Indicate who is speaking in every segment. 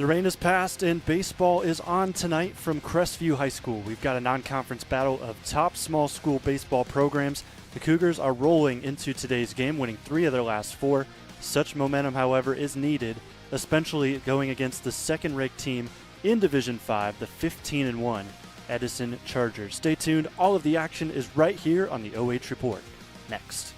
Speaker 1: The rain has passed and baseball is on tonight from Crestview High School. We've got a non-conference battle of top small school baseball programs. The Cougars are rolling into today's game, winning 3 of their last 4. Such momentum, however, is needed, especially going against the second-ranked team in Division 5, the 15-1 Edison Chargers. Stay tuned. All of the action is right here on the OH Report. Next.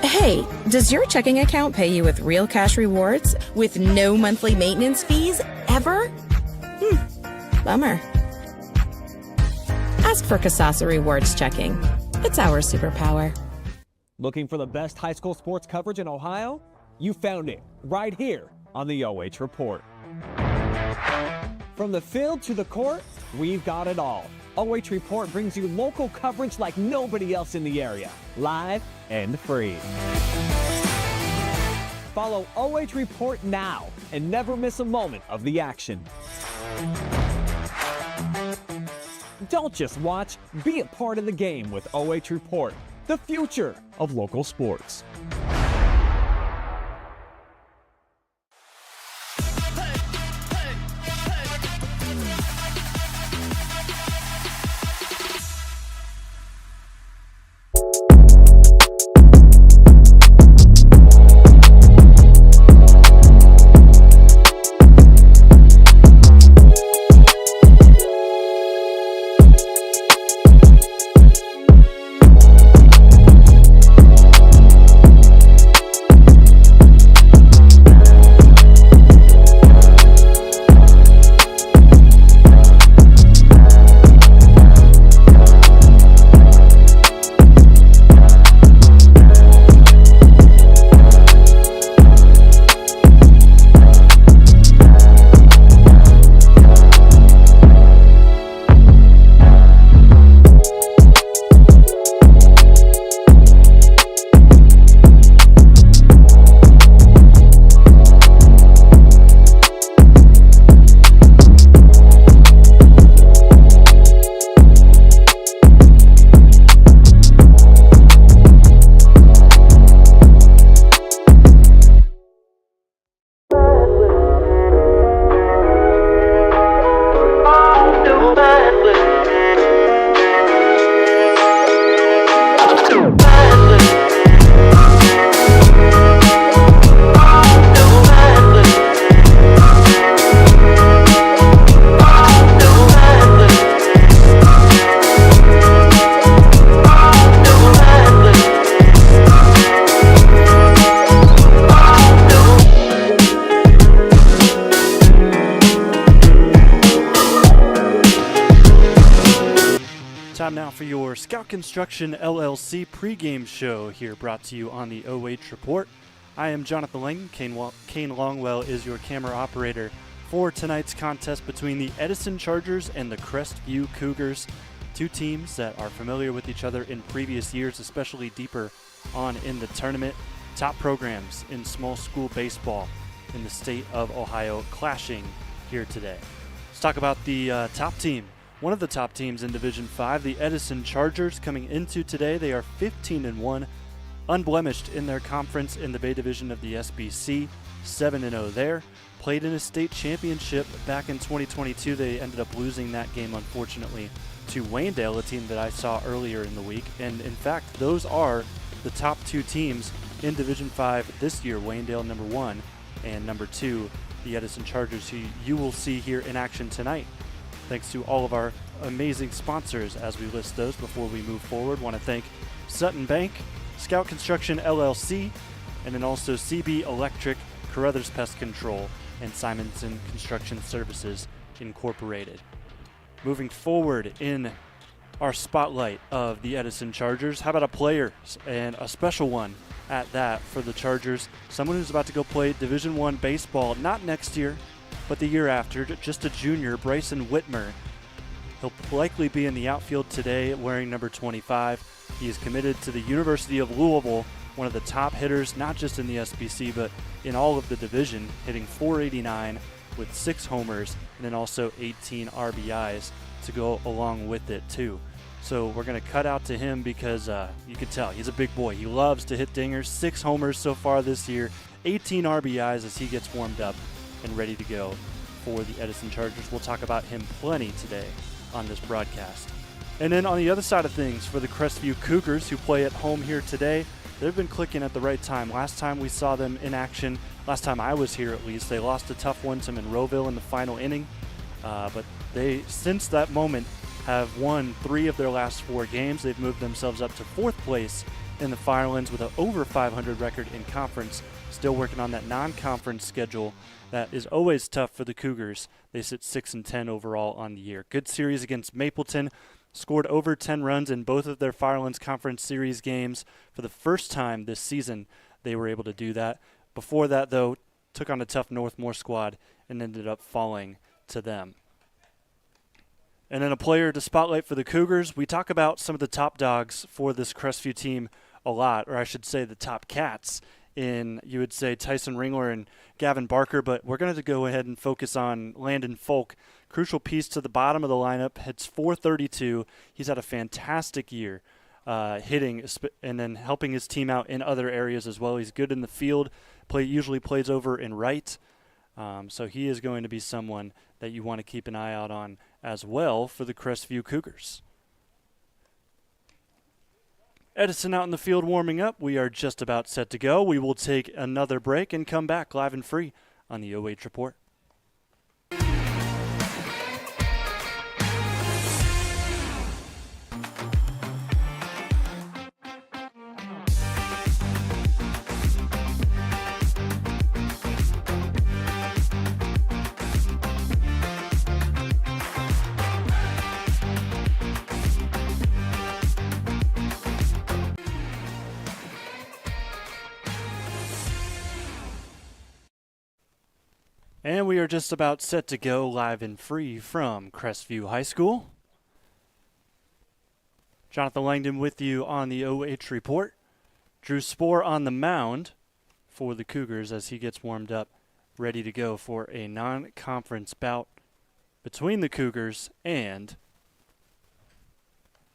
Speaker 2: Hey, does your checking account pay you with real cash rewards with no monthly maintenance fees ever? Bummer. Ask for Kasasa Rewards Checking. It's our superpower.
Speaker 3: Looking for the best high school sports coverage in Ohio? You found it right here on the OH Report. From the field to the court, we've got it all. OH Report brings you local coverage like nobody else in the area, live and free. Follow OH Report now and never miss a moment of the action. Don't just watch, be a part of the game with OH Report, the future of local sports.
Speaker 1: Time now for your Scout Construction LLC pregame show here, brought to you on the OH Report. I am Jonathan Lang. Kane Longwell is your camera operator for tonight's contest between the Edison Chargers and the Crestview Cougars, two teams that are familiar with each other in previous years, especially deeper on in the tournament. Top programs in small school baseball in the state of Ohio clashing here today. Let's talk about the top team. One of the top teams in Division 5, the Edison Chargers, coming into today. They are 15-1. unblemished in their conference in the Bay Division of the SBC, 7-0 there. Played in a state championship back in 2022. They ended up losing that game, unfortunately, to Wayndale, a team that I saw earlier in the week. And in fact, those are the top two teams in Division 5 this year, Wayndale number 1 and number 2, the Edison Chargers, who you will see here in action tonight. Thanks to all of our amazing sponsors as we list those before we move forward. Want to thank Sutton Bank, Scout Construction LLC, and then also CB Electric, Carothers Pest Control, and Simonson Construction Services Incorporated. Moving forward in our spotlight of the Edison Chargers, how about a player, and a special one at that for the Chargers, someone who's about to go play Division I baseball, not next year, but the year after, just a junior, Bryson Wittmer. He'll likely be in the outfield today wearing number 25. He is committed to the University of Louisville, one of the top hitters, not just in the SBC, but in all of the division, hitting .489 with 6 homers and then also 18 RBIs to go along with it too. So we're going to cut out to him because you can tell he's a big boy. He loves to hit dingers. 6 homers so far this year, 18 RBIs as he gets warmed up and ready to go for the Edison Chargers. We'll talk about him plenty today on this broadcast. And then on the other side of things, for the Crestview Cougars, who play at home here today, they've been clicking at the right time. Last time we saw them in action, last time I was here at least, they lost a tough one to Monroeville in the final inning. But they, since that moment, have won 3 of their last 4 games. They've moved themselves up to 4th place in the Firelands with an over 500 record in conference. Still working on that non-conference schedule that is always tough for the Cougars. They sit 6-10 overall on the year. Good series against Mapleton. Scored over 10 runs in both of their Firelands Conference Series games. For the first time this season, they were able to do that. Before that, though, took on a tough Northmore squad and ended up falling to them. And then a player to spotlight for the Cougars. We talk about some of the top dogs for this Crestview team a lot, or I should say the top cats in, you would say, Tyson Ringler and Gavin Barker, but we're going to go ahead and focus on Landon Folk. Crucial piece to the bottom of the lineup, hits .432. He's had a fantastic year hitting and then helping his team out in other areas as well. He's good in the field, usually plays over in right. So he is going to be someone that you want to keep an eye out on as well for the Crestview Cougars. Edison out in the field warming up. We are just about set to go. We will take another break and come back live and free on the OH Report. And we are just about set to go live and free from Crestview High School. Jonathan Langdon with you on the OH Report. Drew Spohr on the mound for the Cougars as he gets warmed up, ready to go for a non-conference bout between the Cougars and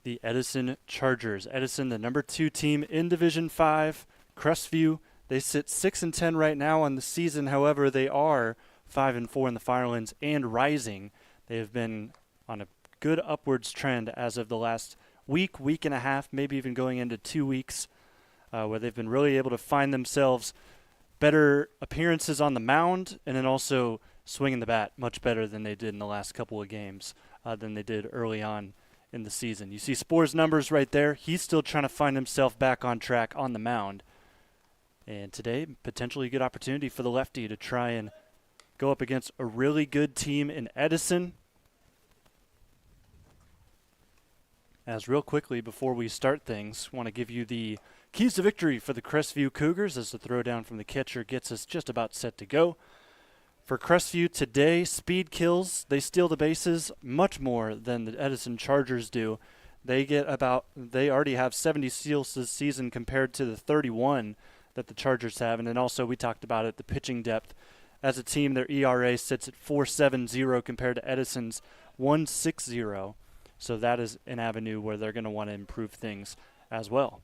Speaker 1: the Edison Chargers. Edison, the number 2 team in Division 5. Crestview, they sit 6-10 right now on the season. However, they are 5-4 in the Firelands and rising. They have been on a good upwards trend as of the last week and a half, maybe even going into 2 weeks, where they've been really able to find themselves better appearances on the mound and then also swinging the bat much better than they did in the last couple of games than they did early on in the season. You see Spohr's numbers right there. He's still trying to find himself back on track on the mound. And today, potentially a good opportunity for the lefty to try and go up against a really good team in Edison. As real quickly, before we start things, want to give you the keys to victory for the Crestview Cougars as the throwdown from the catcher gets us just about set to go. For Crestview today, speed kills. They steal the bases much more than the Edison Chargers do. They already have 70 steals this season compared to the 31 that the Chargers have. And then also we talked about it, the pitching depth. As a team, their ERA sits at 4.70 compared to Edison's 1.60. So that is an avenue where they're going to want to improve things as well.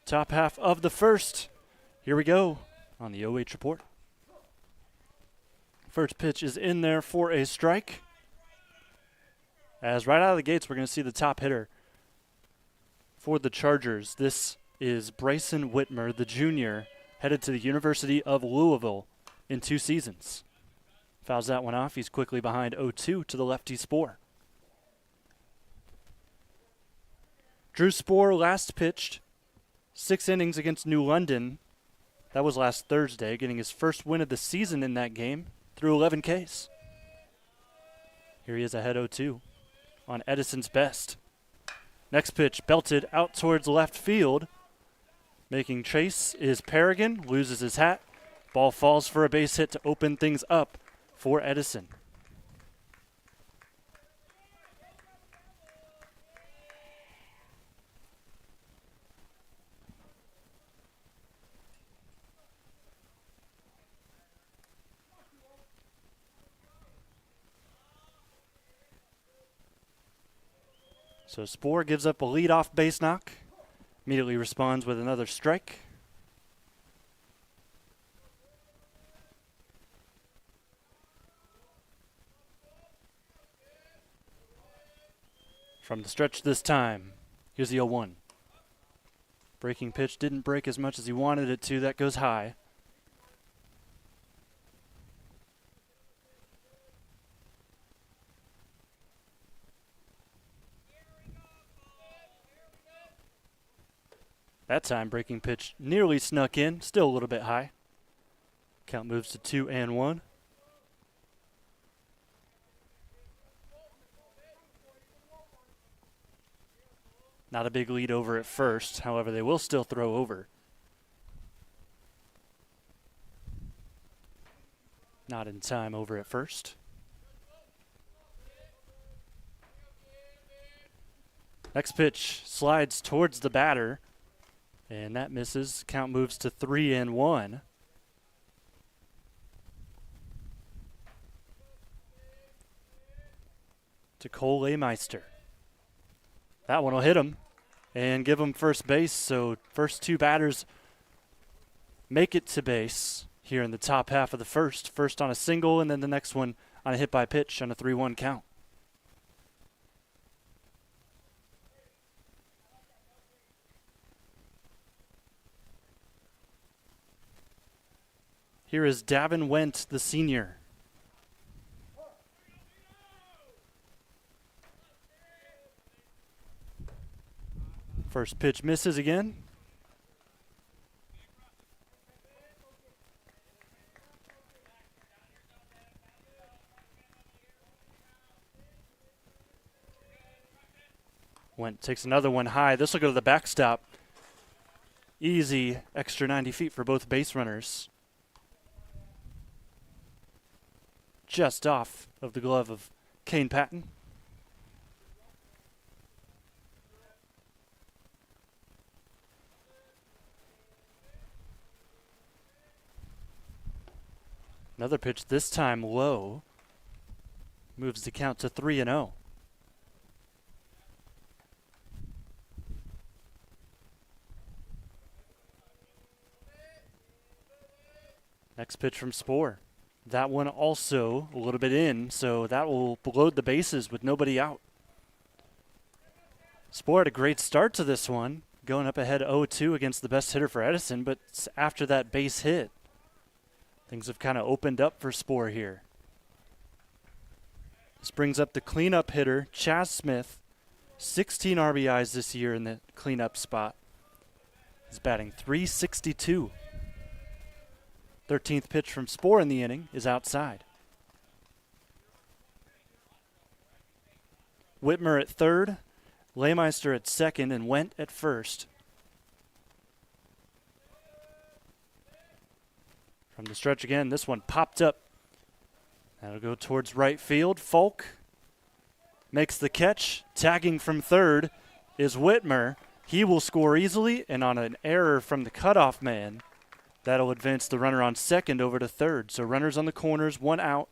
Speaker 1: Top half of the first. Here we go on the OH report. First pitch is in there for a strike. As right out of the gates, we're going to see the top hitter for the Chargers. This is Bryson Wittmer, the junior, headed to the University of Louisville in 2 seasons. Fouls that one off. He's quickly behind 0-2 to the lefty Spoor. Drew Spoor last pitched 6 innings against New London. That was last Thursday, getting his first win of the season in that game through 11 Ks. Here he is ahead 0-2 on Edison's best. Next pitch belted out towards left field. Making chase is Paragon, loses his hat. Ball falls for a base hit to open things up for Edison. So Spoor gives up a leadoff base knock. Immediately responds with another strike. From the stretch this time, here's the 0-1. Breaking pitch didn't break as much as he wanted it to. That goes high. That time, breaking pitch nearly snuck in, still a little bit high. Count moves to 2-1. Not a big lead over at first, however, they will still throw over. Not in time over at first. Next pitch slides towards the batter. And that misses. Count moves to 3-1. To Cole Leymeister. That one will hit him and give him first base. So first 2 batters make it to base here in the top half of the first. First on a single and then the next one on a hit by pitch on a 3-1 count. Here is Davin Went, the senior. First pitch misses again. Went takes another one high. This will go to the backstop. Easy extra 90 feet for both base runners. Just off of the glove of Kane Patton. Another pitch, this time low. Moves the count to 3-0. Next pitch from Spoor. That one also a little bit in, so that will load the bases with nobody out. Spoor had a great start to this one, going up ahead 0-2 against the best hitter for Edison, but after that base hit, things have kind of opened up for Spoor here. This brings up the cleanup hitter, Chaz Smith, 16 RBIs this year in the cleanup spot. He's batting .362. 13th pitch from Spoor in the inning is outside. Wittmer at third, Leymeister at second, and Went at first. From the stretch again, this one popped up. That'll go towards right field. Folk makes the catch. Tagging from third is Wittmer. He will score easily, and on an error from the cutoff man, that'll advance the runner on second over to third. So runners on the corners, 1 out.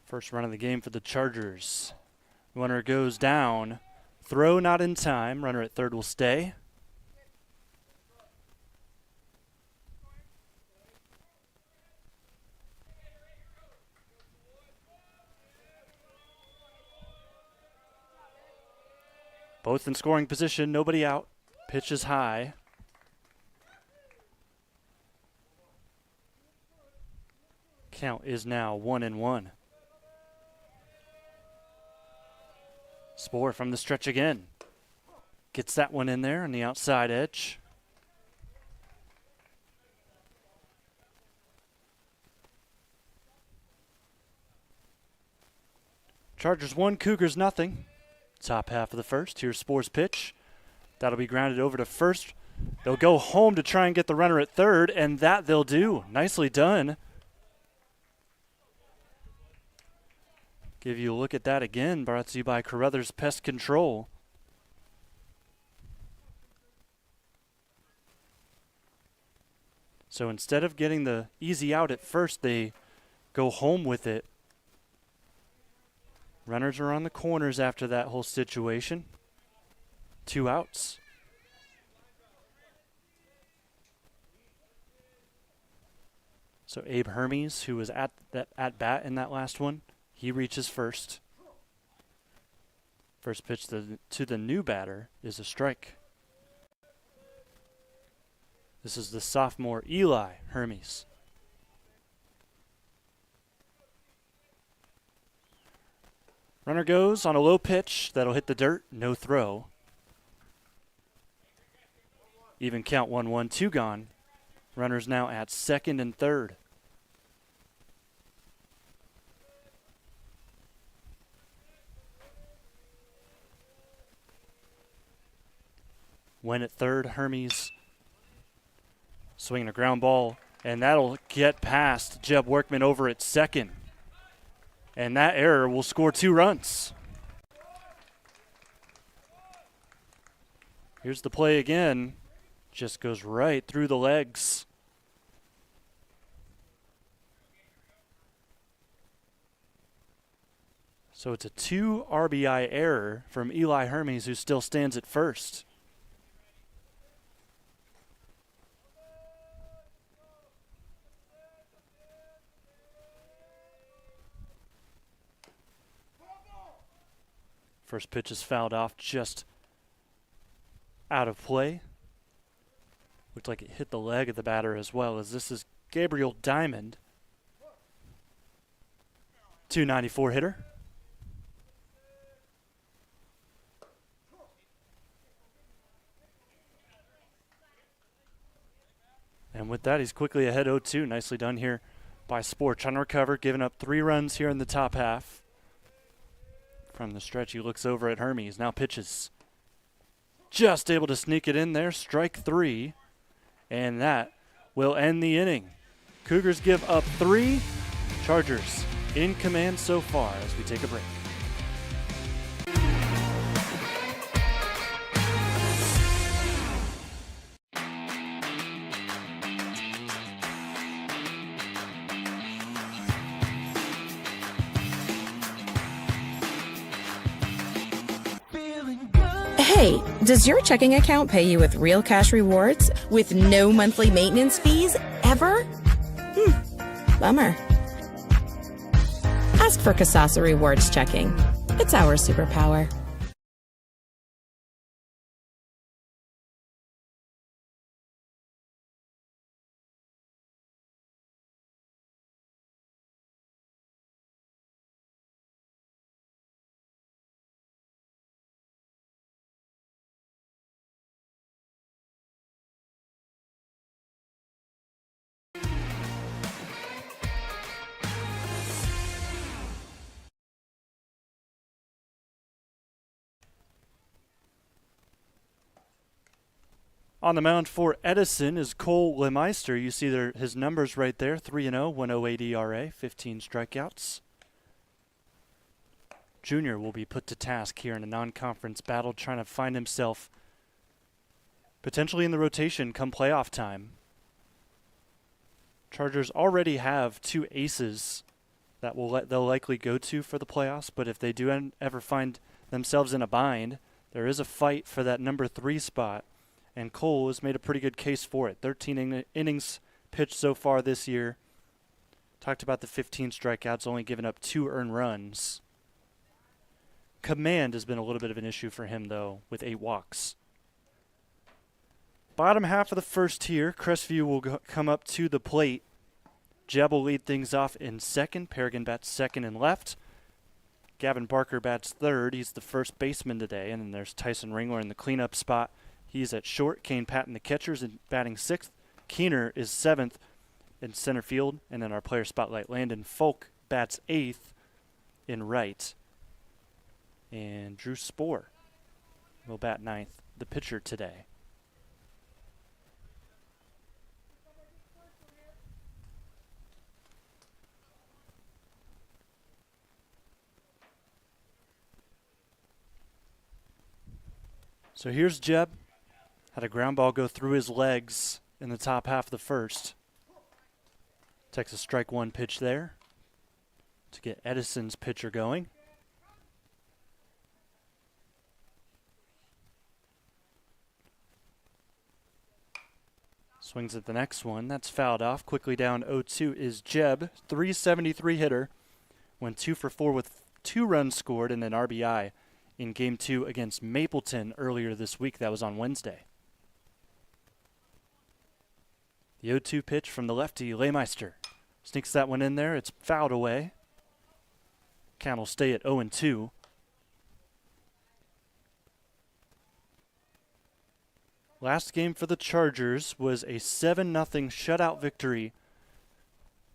Speaker 1: First run of the game for the Chargers. Runner goes down. Throw not in time. Runner at third will stay. Both in scoring position, nobody out. Pitch is high. Count is now 1-1. Spoor from the stretch again. Gets that one in there on the outside edge. Chargers 1, Cougars nothing. Top half of the first. Here's Spoor's pitch. That'll be grounded over to first. They'll go home to try and get the runner at third, and that they'll do. Nicely done. Give you a look at that again, brought to you by Carothers Pest Control. So instead of getting the easy out at first, they go home with it. Runners are on the corners after that whole situation. 2 outs. So Abe Hermes, who was at bat in that last one, he reaches first. First pitch to the new batter is a strike. This is the sophomore Eli Hermes. Runner goes on a low pitch. That'll hit the dirt. No throw. Even count 1-1, 2 gone. Runners now at second and third. When at third, Hermes swinging a ground ball, and that'll get past Jeb Workman over at second. And that error will score 2 runs. Here's the play again. Just goes right through the legs. So it's a 2 RBI error from Eli Hermes, who still stands at first. First pitch is fouled off, just out of play. Looked like it hit the leg of the batter as well, as this is Gabriel Diamond. 294 hitter. And with that, he's quickly ahead 0-2. Nicely done here by Spoor. Trying to recover, giving up 3 runs here in the top half. From the stretch, he looks over at Hermes. Now pitches. Just able to sneak it in there. Strike 3. And that will end the inning. Cougars give up 3. Chargers in command so far as we take a break.
Speaker 2: Hey, does your checking account pay you with real cash rewards with no monthly maintenance fees ever? Bummer. Ask for Kasasa Rewards Checking. It's our superpower.
Speaker 1: On the mound for Edison is Cole Lemeister. You see his numbers right there, 3-0, 108 ERA, 15 strikeouts. Junior will be put to task here in a non-conference battle, trying to find himself potentially in the rotation come playoff time. Chargers already have 2 aces that they'll likely go to for the playoffs. But if they do ever find themselves in a bind, there is a fight for that number 3 spot, and Cole has made a pretty good case for it. 13 innings pitched so far this year. Talked about the 15 strikeouts, only giving up 2 earned runs. Command has been a little bit of an issue for him, though, with 8 walks. Bottom half of the first here, Crestview will come up to the plate. Jeb will lead things off in second. Paragon bats second and left. Gavin Barker bats third. He's the first baseman today. And then there's Tyson Ringler in the cleanup spot. He's at short. Kane Patton, the catchers, and batting sixth. Keener is seventh in center field. And then our player spotlight, Landon Folk, bats eighth in right. And Drew Spohr will bat ninth, the pitcher today. So here's Jeb. Had a ground ball go through his legs in the top half of the first. Takes a strike one pitch there to get Edison's pitcher going. Swings at the next one. That's fouled off. Quickly down 0-2 is Jeb. 373 hitter. Went 2 for 4 with 2 runs scored and an RBI in Game 2 against Mapleton earlier this week. That was on Wednesday. The 0-2 pitch from the lefty, Leymeister. Sneaks that one in there. It's fouled away. Count will stay at 0-2. Last game for the Chargers was a 7-0 shutout victory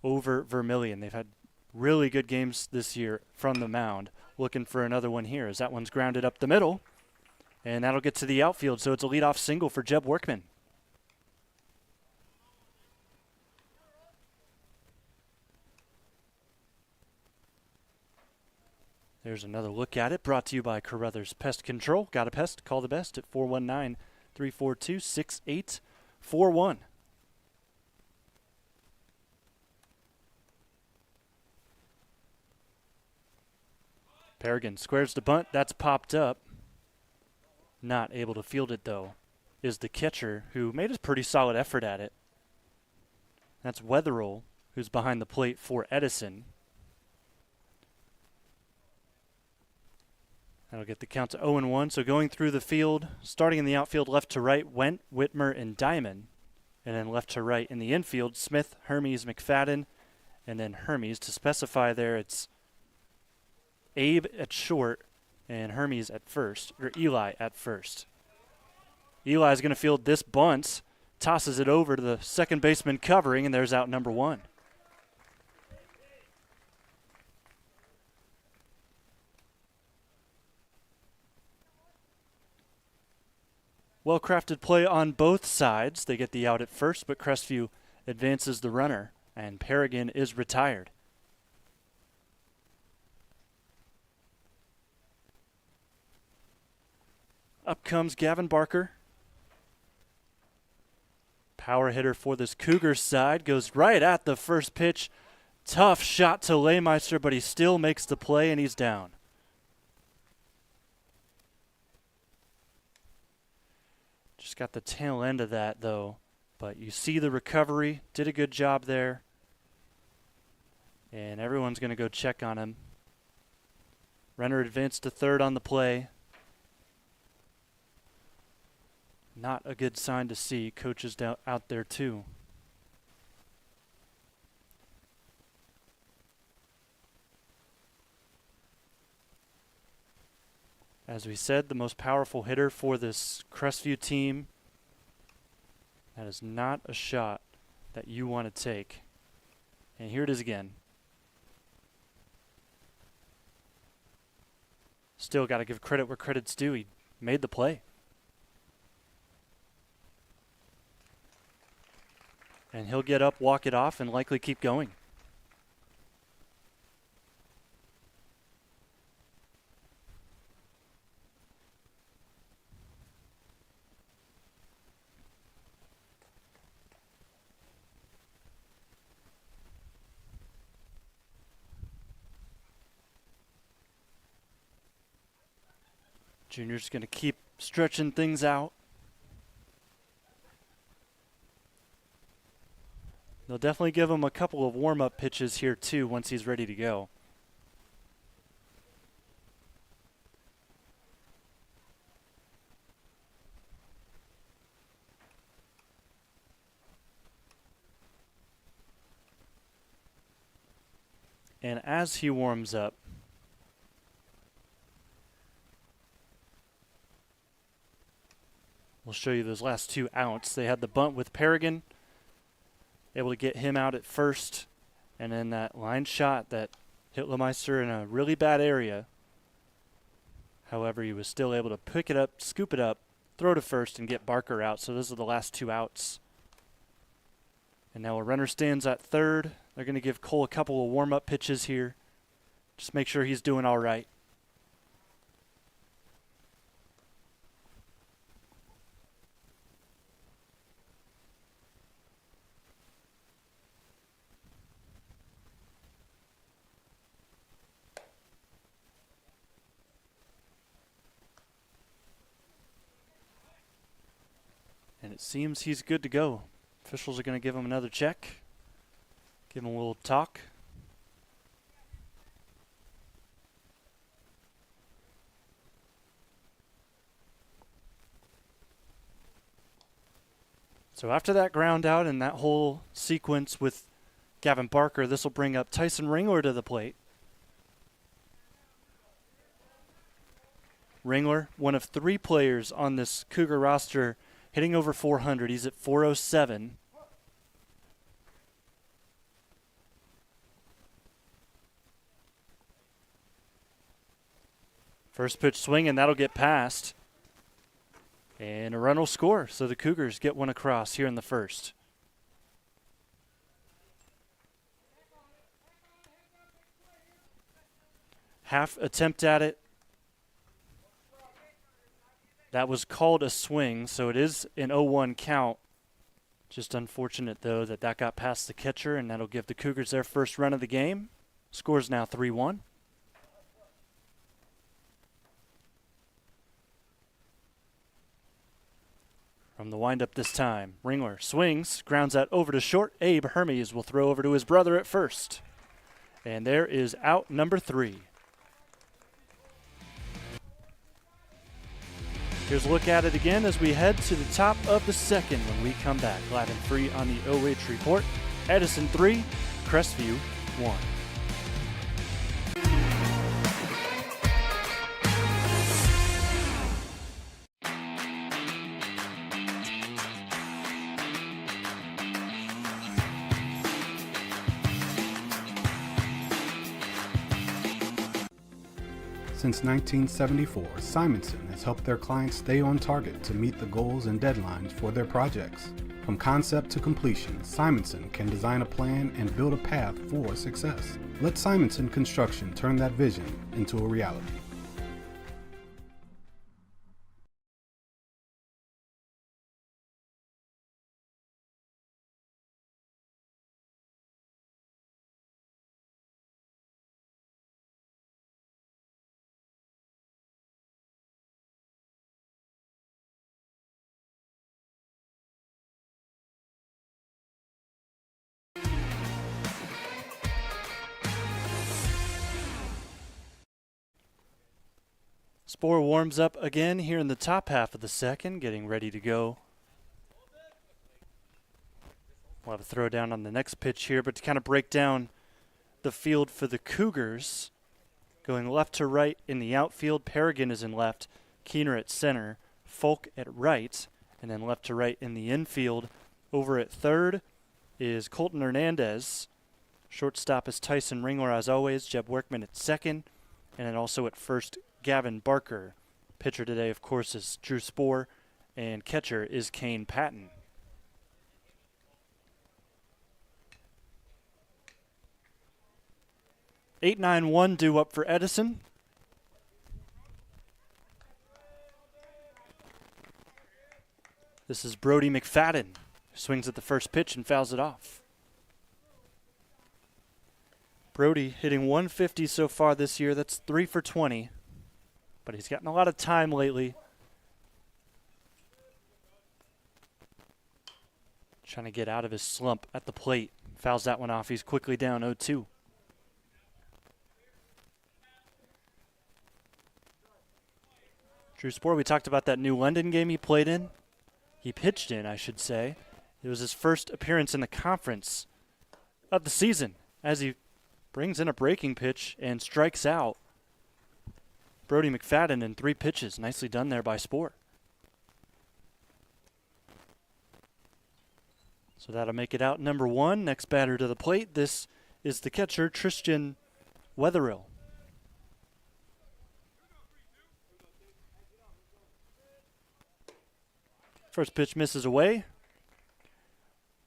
Speaker 1: over Vermilion. They've had really good games this year from the mound. Looking for another one here as that one's grounded up the middle. And that'll get to the outfield, so it's a leadoff single for Jeb Workman. There's another look at it, brought to you by Carothers Pest Control. Got a pest? Call the best at 419-342-6841. Paragon squares the bunt. That's popped up. Not able to field it, though, is the catcher, who made a pretty solid effort at it. That's Wetherill, who's behind the plate for Edison. That'll get the count to 0-1. So going through the field, starting in the outfield left to right, Went, Wittmer, and Diamond. And then left to right in the infield, Smith, Hermes, McFadden, and then Hermes. To specify there, it's Abe at short and Hermes at first, or Eli at first. Eli's going to field this bunt, tosses it over to the second baseman covering, and there's out number 1. Well-crafted play on both sides. They get the out at first, but Crestview advances the runner, and Paragon is retired. Up comes Gavin Barker. Power hitter for this Cougars side. Goes right at the first pitch. Tough shot to Leymeister, but he still makes the play, and he's down. Just got the tail end of that, though. But you see the recovery. Did a good job there. And everyone's going to go check on him. Runner advanced to third on the play. Not a good sign to see. Coach is out there, too. As we said, the most powerful hitter for this Crestview team. That is not a shot that you want to take. And here it is again. Still got to give credit where credit's due. He made the play. And he'll get up, walk it off, and likely keep going. Junior's going to keep stretching things out. They'll definitely give him a couple of warm-up pitches here too once he's ready to go. And as he warms up, we'll show you those last 2 outs. They had the bunt with Paragon, able to get him out at first, and then that line shot that hit Lemeister in a really bad area. However, he was still able to pick it up, scoop it up, throw to first, and get Barker out. So those are the last 2 outs. And now a runner stands at third. They're going to give Cole a couple of warm-up pitches here. Just make sure he's doing all right. And it seems he's good to go. Officials are going to give him another check. Give him a little talk. So after that ground out and that whole sequence with Gavin Barker, this will bring up Tyson Ringler to the plate. Ringler, one of 3 players on this Cougar roster hitting over 400. He's at 407. First pitch swing, and that'll get past. And a run will score, so the Cougars get one across here in the first. Half attempt at it. That was called a swing, so it is an 0-1 count. Just unfortunate, though, that got past the catcher, and that'll give the Cougars their first run of the game. Score's now 3-1. From the windup this time, Ringler swings, grounds that over to short. Abe Hermes will throw over to his brother at first. And there is out number 3. Here's a look at it again as we head to the top of the second when we come back. Live and free on the OH Report. Edison 3, Crestview 1.
Speaker 4: Since 1974, Simonson has helped their clients stay on target to meet the goals and deadlines for their projects. From concept to completion, Simonson can design a plan and build a path for success. Let Simonson Construction turn that vision into a reality.
Speaker 1: Spohr warms up again here in the top half of the second, getting ready to go. We'll have a throw down on the next pitch here, but to kind of break down the field for the Cougars, going left to right in the outfield, Paragon is in left, Keener at center, Folk at right, and then left to right in the infield. Over at third is Colton Hernandez. Shortstop is Tyson Ringler, as always. Jeb Workman at second, and then also at first, Gavin Barker. Pitcher today, of course, is Drew Spohr, and catcher is Kane Patton. (8-9-1) due up for Edison. This is Brody McFadden, who swings at the first pitch and fouls it off. Brody hitting 150 so far this year. That's 3 for 20. but he's gotten a lot of time lately. Trying to get out of his slump at the plate. Fouls that one off. He's quickly down 0-2. Drew Spoor, we talked about that New London game he played in. He pitched in, I should say. It was his first appearance in the conference of the season as he brings in a breaking pitch and strikes out Brody McFadden in 3 pitches. Nicely done there by Spoor. So that'll make it out number 1. Next batter to the plate. This is the catcher, Tristan Wetherill. First pitch misses away.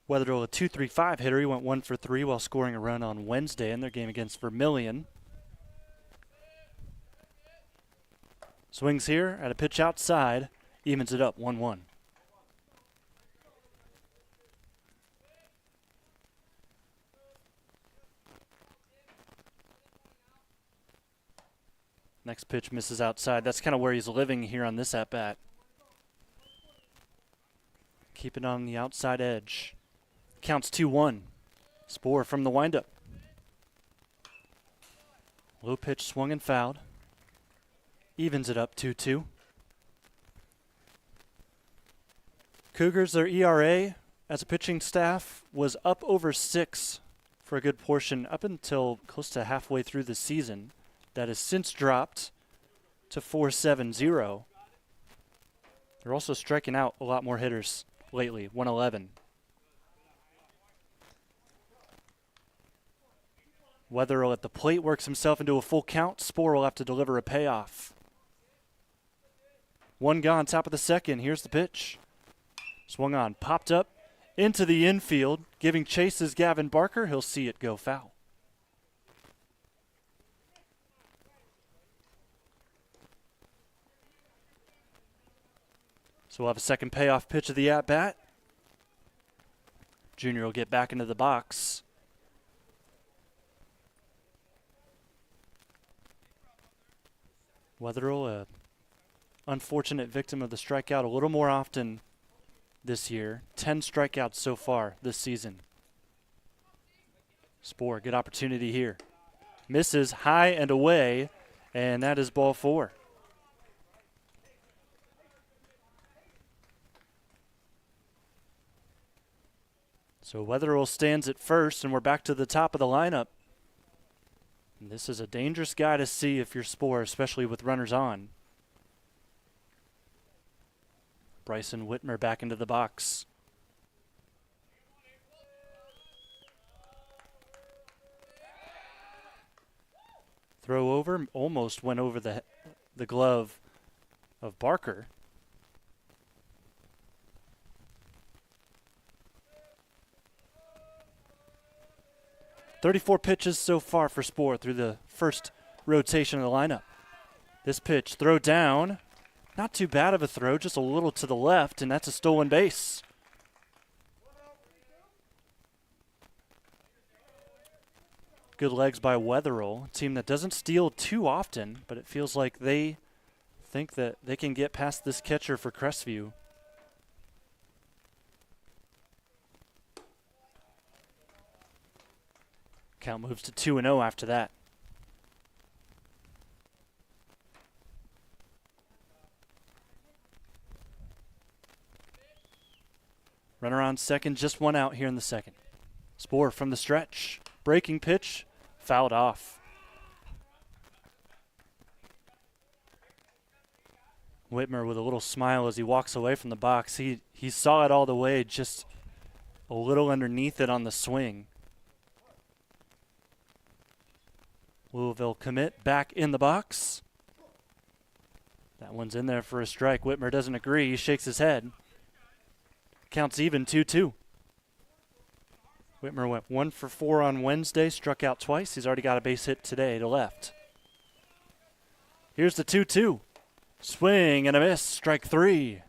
Speaker 1: Wetherill, a .235 hitter. He went 1 for 3 while scoring a run on Wednesday in their game against Vermilion. Swings here at a pitch outside. Evens it up 1-1. Next pitch misses outside. That's kind of where he's living here on this at-bat. Keep it on the outside edge. Counts 2-1. Spoor from the windup. Low pitch swung and fouled. Evens it up 2-2. Cougars, their ERA as a pitching staff was up over 6 for a good portion up until close to halfway through the season. That has since dropped to 4.70. They're also striking out a lot more hitters lately, 111. Wetherill at the plate works himself into a full count. Spoor will have to deliver a payoff. 1 gone, top of the second. Here's the pitch. Swung on, popped up into the infield. Giving chase is Gavin Barker. He'll see it go foul. So we'll have a second payoff pitch of the at-bat. Junior will get back into the box. Wetherill, a unfortunate victim of the strikeout a little more often this year. 10 strikeouts so far this season. Spoor, good opportunity here. Misses high and away, and that is ball 4. So Wetherill stands at first, and we're back to the top of the lineup. And this is a dangerous guy to see if you're Spoor, especially with runners on. Bryson Wittmer back into the box. Throw over, almost went over the glove of Barker. .34 pitches so far for Spoor through the first rotation of the lineup. This pitch, throw down. Not too bad of a throw, just a little to the left, and that's a stolen base. Good legs by Wetherill, a team that doesn't steal too often, but it feels like they think that they can get past this catcher for Crestview. Count moves to 2-0 after that. Runner on second, just 1 out here in the second. Spoor from the stretch. Breaking pitch, fouled off. Wittmer with a little smile as he walks away from the box. He saw it all the way, just a little underneath it on the swing. Louisville commit back in the box. That one's in there for a strike. Wittmer doesn't agree. He shakes his head. Counts even 2-2. Wittmer went 1 for 4 on Wednesday, struck out twice. He's already got a base hit today to left. Here's the 2-2. Swing and a miss. Strike 3.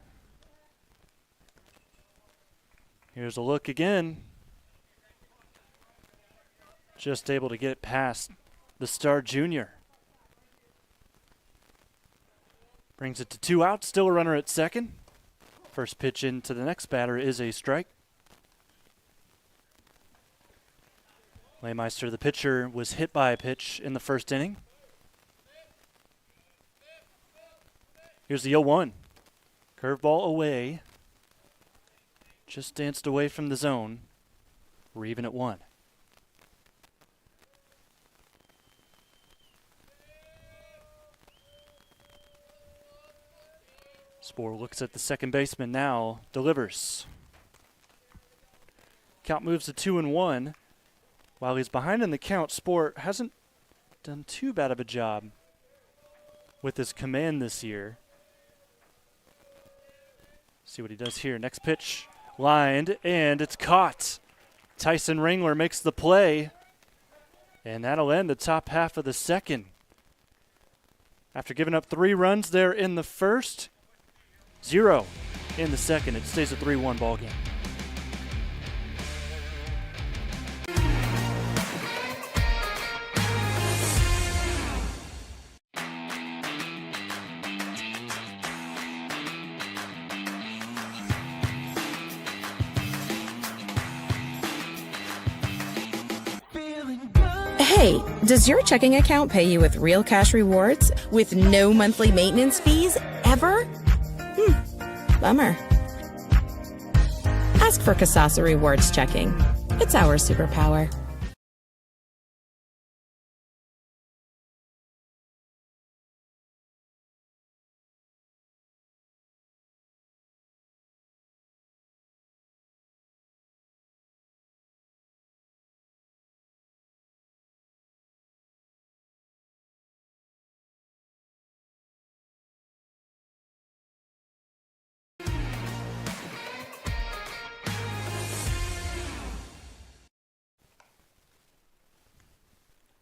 Speaker 1: Here's a look again. Just able to get past the star junior. Brings it to 2 outs, still a runner at second. First pitch into the next batter is a strike. Leymeister, the pitcher, was hit by a pitch in the first inning. Here's the 0-1. Curveball away. Just danced away from the zone. We're even at 1. Spohr looks at the second baseman now, delivers. Count moves to 2-1. While he's behind in the count, Spohr hasn't done too bad of a job with his command this year. See what he does here. Next pitch, lined, and it's caught. Tyson Ringler makes the play, and that'll end the top half of the second. After giving up 3 runs there in the first, 0 in the second. It stays a 3-1 ball game.
Speaker 2: Hey, does your checking account pay you with real cash rewards with no monthly maintenance fees ever? Bummer. Ask for Kasasa Rewards Checking. It's our superpower.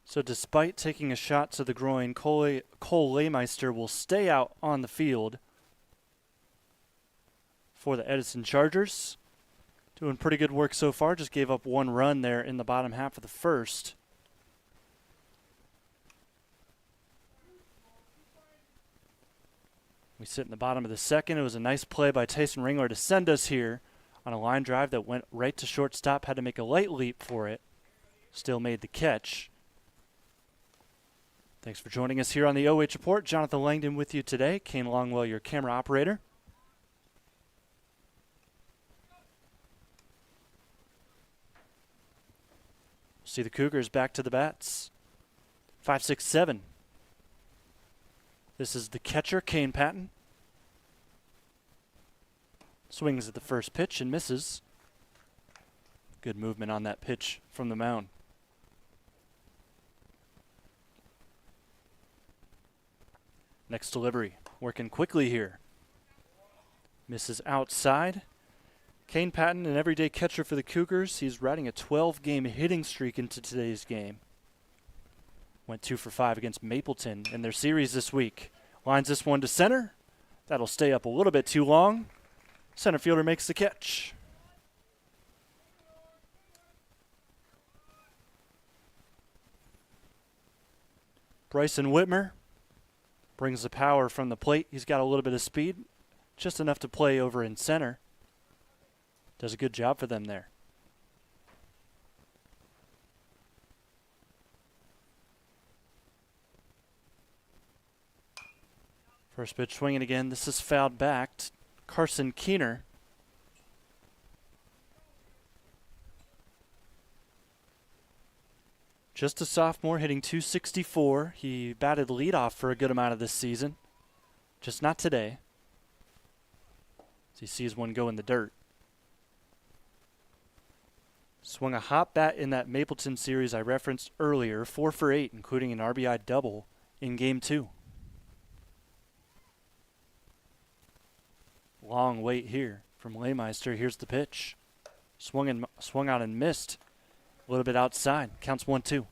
Speaker 1: So despite taking a shot to the groin, Cole Leymeister will stay out on the field for the Edison Chargers. Doing pretty good work so far. Just gave up 1 run there in the bottom half of the first. We sit in the bottom of the second. It was a nice play by Tyson Ringler to send us here on a line drive that went right to shortstop. Had to make a light leap for it. Still made the catch. Thanks for joining us here on the OH Report. Jonathan Langdon with you today. Kane Longwell, your camera operator. See the Cougars back to the bats. 5-6-7. This is the catcher, Kane Patton. Swings at the first pitch and misses. Good movement on that pitch from the mound. Next delivery, working quickly here. Misses outside. Kane Patton, an everyday catcher for the Cougars. He's riding a 12-game hitting streak into today's game. Went 2 for 5 against Mapleton in their series this week. Lines this one to center. That'll stay up a little bit too long. Center fielder makes the catch. Bryson Wittmer brings the power from the plate. He's got a little bit of speed, just enough to play over in center. Does a good job for them there. First pitch swinging again. This is fouled back to Carson Keener. Just a sophomore, hitting .264. He batted leadoff for a good amount of this season. Just not today. As he sees one go in the dirt. Swung a hot bat in that Mapleton series I referenced earlier. 4 for 8, including an RBI double in Game 2. Long wait here from Leymeister. Here's the pitch. Swung out and missed. A little bit outside. Counts 1-2.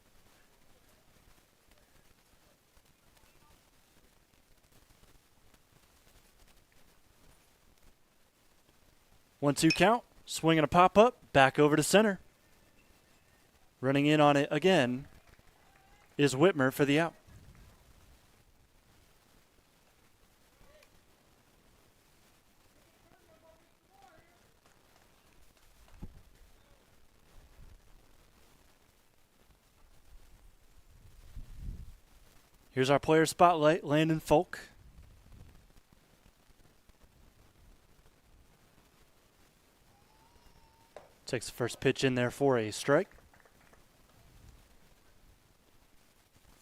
Speaker 1: One-two count. Swing and a pop-up. Back over to center. Running in on it again is Wittmer for the out. Here's our player spotlight, Landon Folk. Takes the first pitch in there for a strike.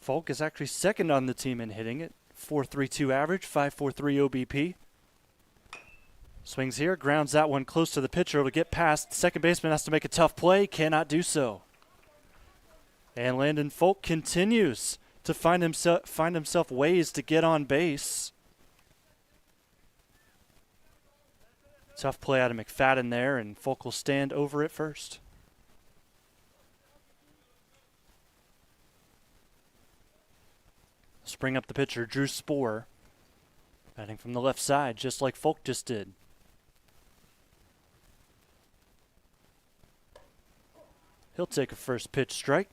Speaker 1: Folk is actually second on the team in hitting it. .432 average, .543 OBP. Swings here, grounds that one close to the pitcher. It'll get past. Second baseman has to make a tough play, cannot do so. And Landon Folk continues to find himself ways to get on base. Tough play out of McFadden there, and Folk will stand over at first. Spring up the pitcher, Drew Spoor, batting from the left side, just like Folk just did. He'll take a first pitch strike.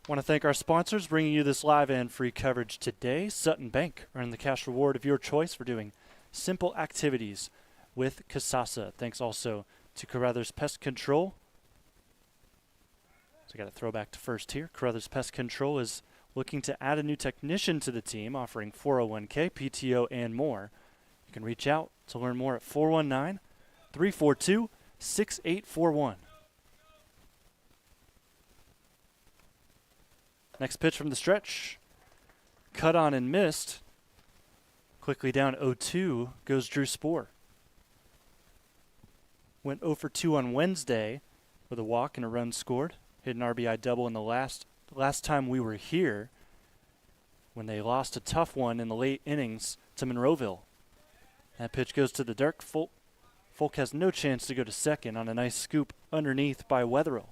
Speaker 1: Want to thank our sponsors bringing you this live and free coverage today. Sutton Bank, earn the cash reward of your choice for doing simple activities with Kasasa. Thanks also to Carothers Pest Control. So I got to throw back to first here. Carothers Pest Control is looking to add a new technician to the team, offering 401k, PTO, and more. You can reach out to learn more at 419-342-6841. Next pitch from the stretch. Cut on and missed. Quickly down 0-2 goes Drew Spoor. Went 0 for 2 on Wednesday with a walk and a run scored. Hit an RBI double in the last time we were here when they lost a tough one in the late innings to Monroeville. That pitch goes to the dirt. Folk has no chance to go to second on a nice scoop underneath by Wetherill.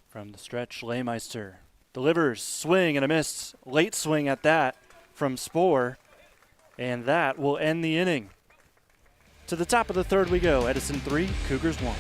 Speaker 1: From the stretch, Leymeister delivers, swing and a miss. Late swing at that from Spoor, and that will end the inning. To the top of the third we go. Edison 3, Cougars 1.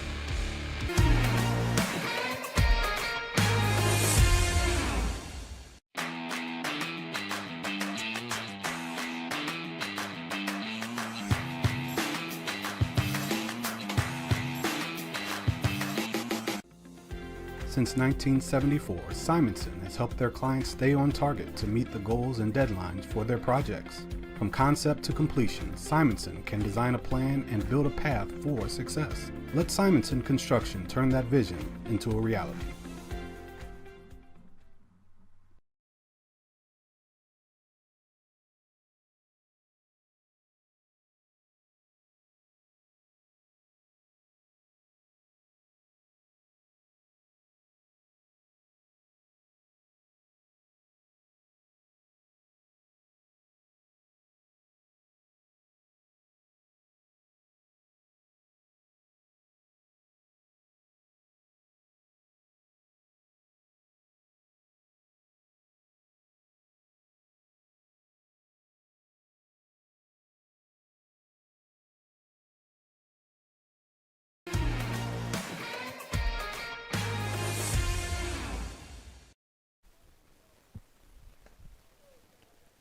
Speaker 4: Since 1974, Simonson has helped their clients stay on target to meet the goals and deadlines for their projects. From concept to completion, Simonson can design a plan and build a path for success. Let Simonson Construction turn that vision into a reality.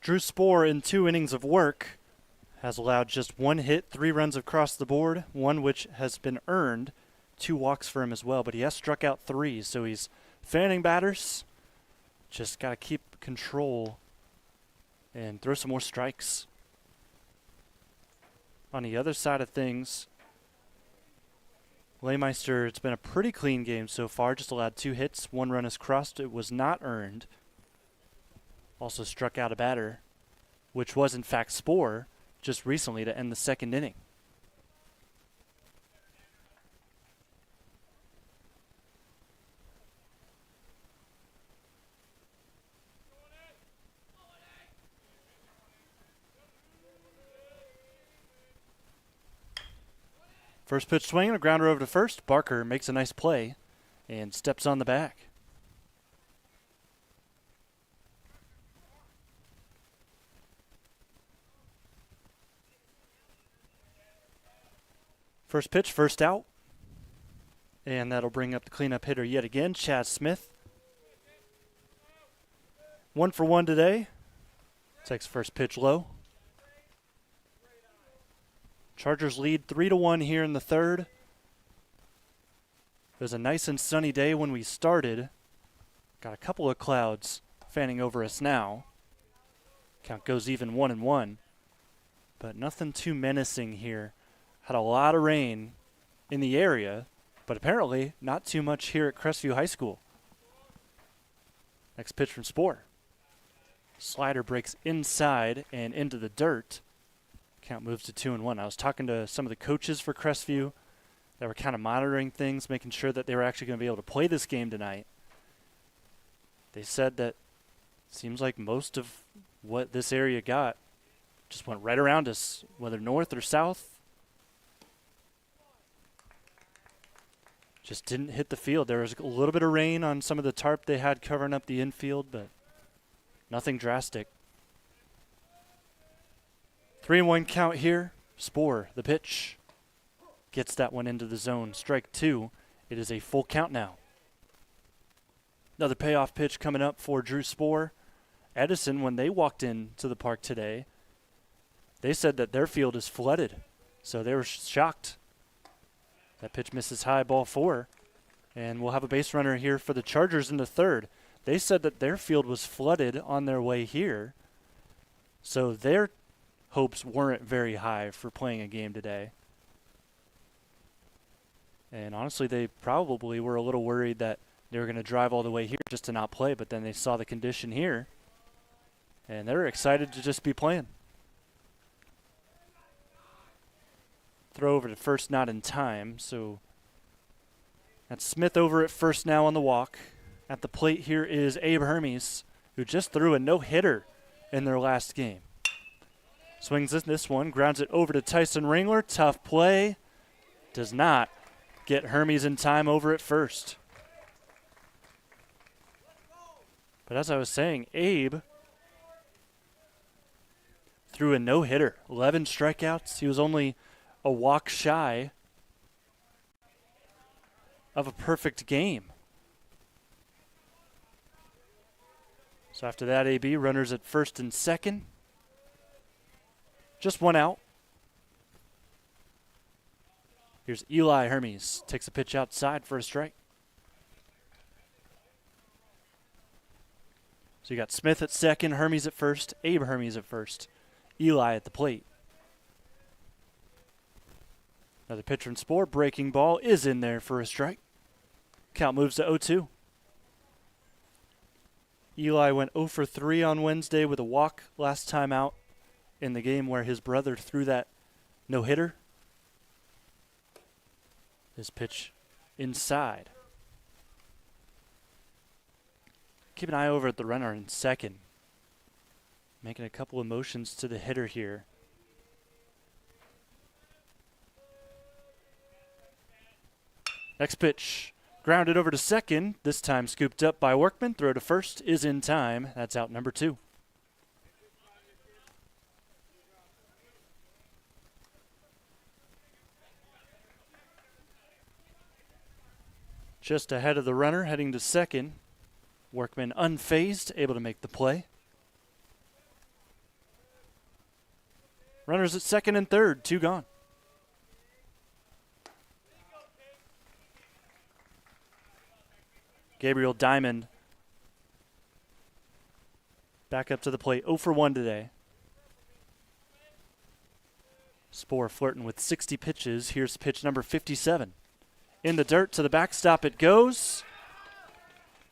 Speaker 1: Drew Spoor, in 2 innings of work, has allowed just 1 hit, 3 runs across the board, 1 which has been earned, 2 walks for him as well, but he has struck out 3, so he's fanning batters. Just got to keep control and throw some more strikes. On the other side of things, Leymeister, it's been a pretty clean game so far, just allowed 2 hits, 1 run is crossed, it was not earned. Also struck out a batter, which was in fact Spoor, just recently to end the second inning. First pitch swing, a grounder over to first. Barker makes a nice play and steps on the back. First pitch, first out. And that'll bring up the cleanup hitter yet again, Chad Smith. 1 for 1 today. Takes first pitch low. Chargers lead 3-1 here in the third. It was a nice and sunny day when we started. Got a couple of clouds fanning over us now. Count goes even 1-1. But nothing too menacing here. Had a lot of rain in the area, but apparently not too much here at Crestview High School. Next pitch from Spoor. Slider breaks inside and into the dirt. Count moves to 2-1. I was talking to some of the coaches for Crestview that were kind of monitoring things, making sure that they were actually going to be able to play this game tonight. They said that it seems like most of what this area got just went right around us, whether north or south. Just didn't hit the field. There was a little bit of rain on some of the tarp they had covering up the infield, but nothing drastic. 3-1 count here. Spoor, the pitch. Gets that one into the zone. Strike two. It is a full count now. Another payoff pitch coming up for Drew Spoor. Edison, when they walked into the park today, they said that their field is flooded. So they were shocked. That pitch misses high, ball four. And we'll have a base runner here for the Chargers in the third. They said that their field was flooded on their way here. So their hopes weren't very high for playing a game today. And honestly, they probably were a little worried that they were going to drive all the way here just to not play. But then they saw the condition here. And they're excited to just be playing. Throw over to first, not in time. So that's Smith over at first now on the walk. At the plate here is Abe Hermes, who just threw a no-hitter in their last game. Swings this one, grounds it over to Tyson Ringler. Tough play. Does not get Hermes in time over at first. But as I was saying, Abe threw a no-hitter. 11 strikeouts. He was only a walk shy of a perfect game. So after that, AB runners at first and second. Just one out. Here's Eli Hermes. Takes a pitch outside for a strike. So you got Smith at second, Hermes at first, Abe Hermes at first, Eli at the plate. Another pitch from Spoor. Breaking ball is in there for a strike. Count moves to 0-2. Eli went 0 for 3 on Wednesday with a walk last time out in the game where his brother threw that no-hitter. This pitch inside. Keep an eye over at the runner in second. Making a couple of motions to the hitter here. Next pitch, grounded over to second, this time scooped up by Workman. Throw to first is in time. That's out number 2. Just ahead of the runner, heading to second. Workman unfazed, able to make the play. Runners at second and third, 2 gone. Gabriel Diamond back up to the plate, 0 for 1 today. Spoor flirting with 60 pitches. Here's pitch number 57. In the dirt to the backstop it goes.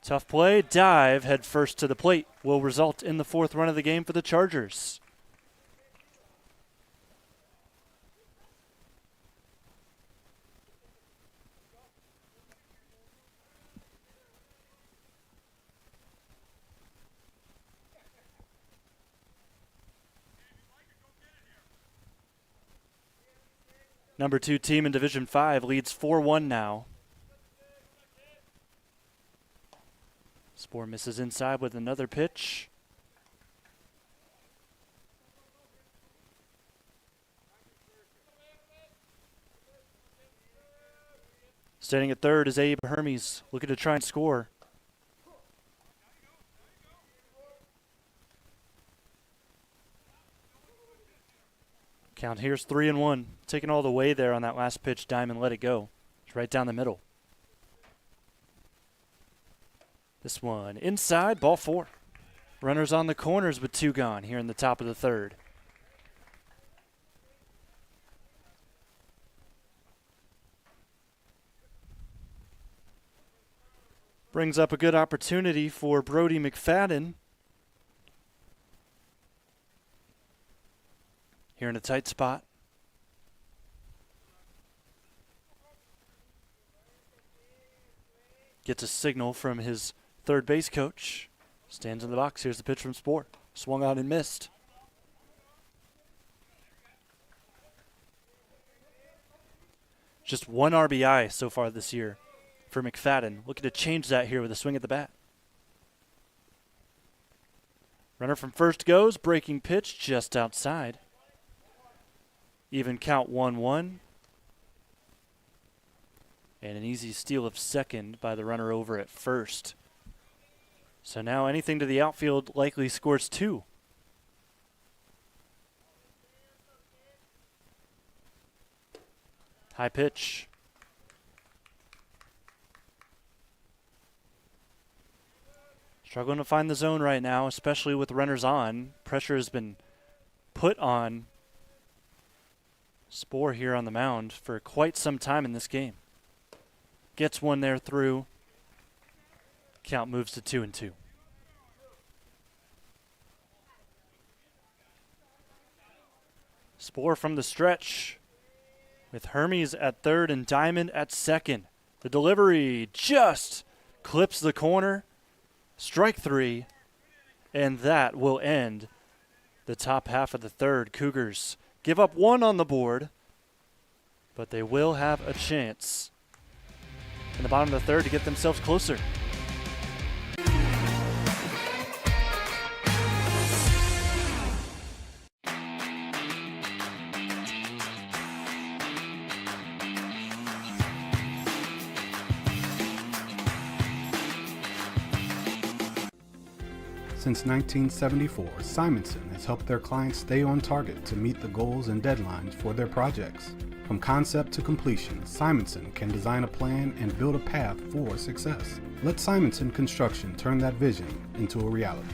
Speaker 1: Tough play, dive, head first to the plate. Will result in the 4th run of the game for the Chargers. Number 2 team in Division 5 leads 4-1 now. Spoor misses inside with another pitch. Standing at third is Abe Hermes, looking to try and score. Count here's 3-1. Taking all the way there on that last pitch, Diamond let it go. It's right down the middle. This one inside, ball 4. Runners on the corners with 2 gone here in the top of the 3rd. Brings up a good opportunity for Brody McFadden. Here in a tight spot. Gets a signal from his third base coach. Stands in the box. Here's the pitch from Spoor. Swung on and missed. Just 1 RBI so far this year for McFadden. Looking to change that here with a swing at the bat. Runner from first goes. Breaking pitch just outside. Even count 1-1. And an easy steal of second by the runner over at first. So now anything to the outfield likely scores 2. High pitch. Struggling to find the zone right now, especially with runners on. Pressure has been put on Spoor here on the mound for quite some time in this game. Gets one there through. Count moves to 2-2. Spoor from the stretch with Hermes at third and Diamond at second. The delivery just clips the corner. Strike 3. And that will end the top half of the 3rd. Cougars give up 1 on the board, but they will have a chance in the bottom of the 3rd to get themselves closer.
Speaker 4: Since 1974, Simonson has helped their clients stay on target to meet the goals and deadlines for their projects. From concept to completion, Simonson can design a plan and build a path for success. Let Simonson Construction turn that vision into a reality.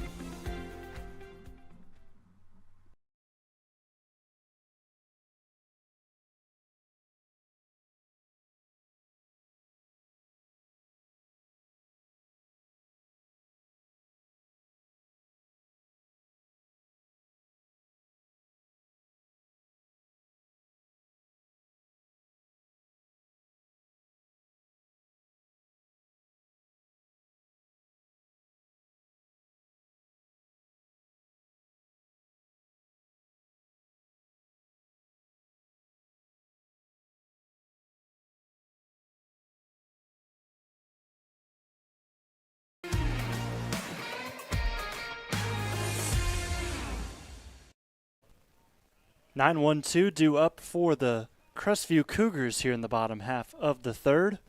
Speaker 1: (9-1-2) due up for the Crestview Cougars here in the bottom half of the 3rd.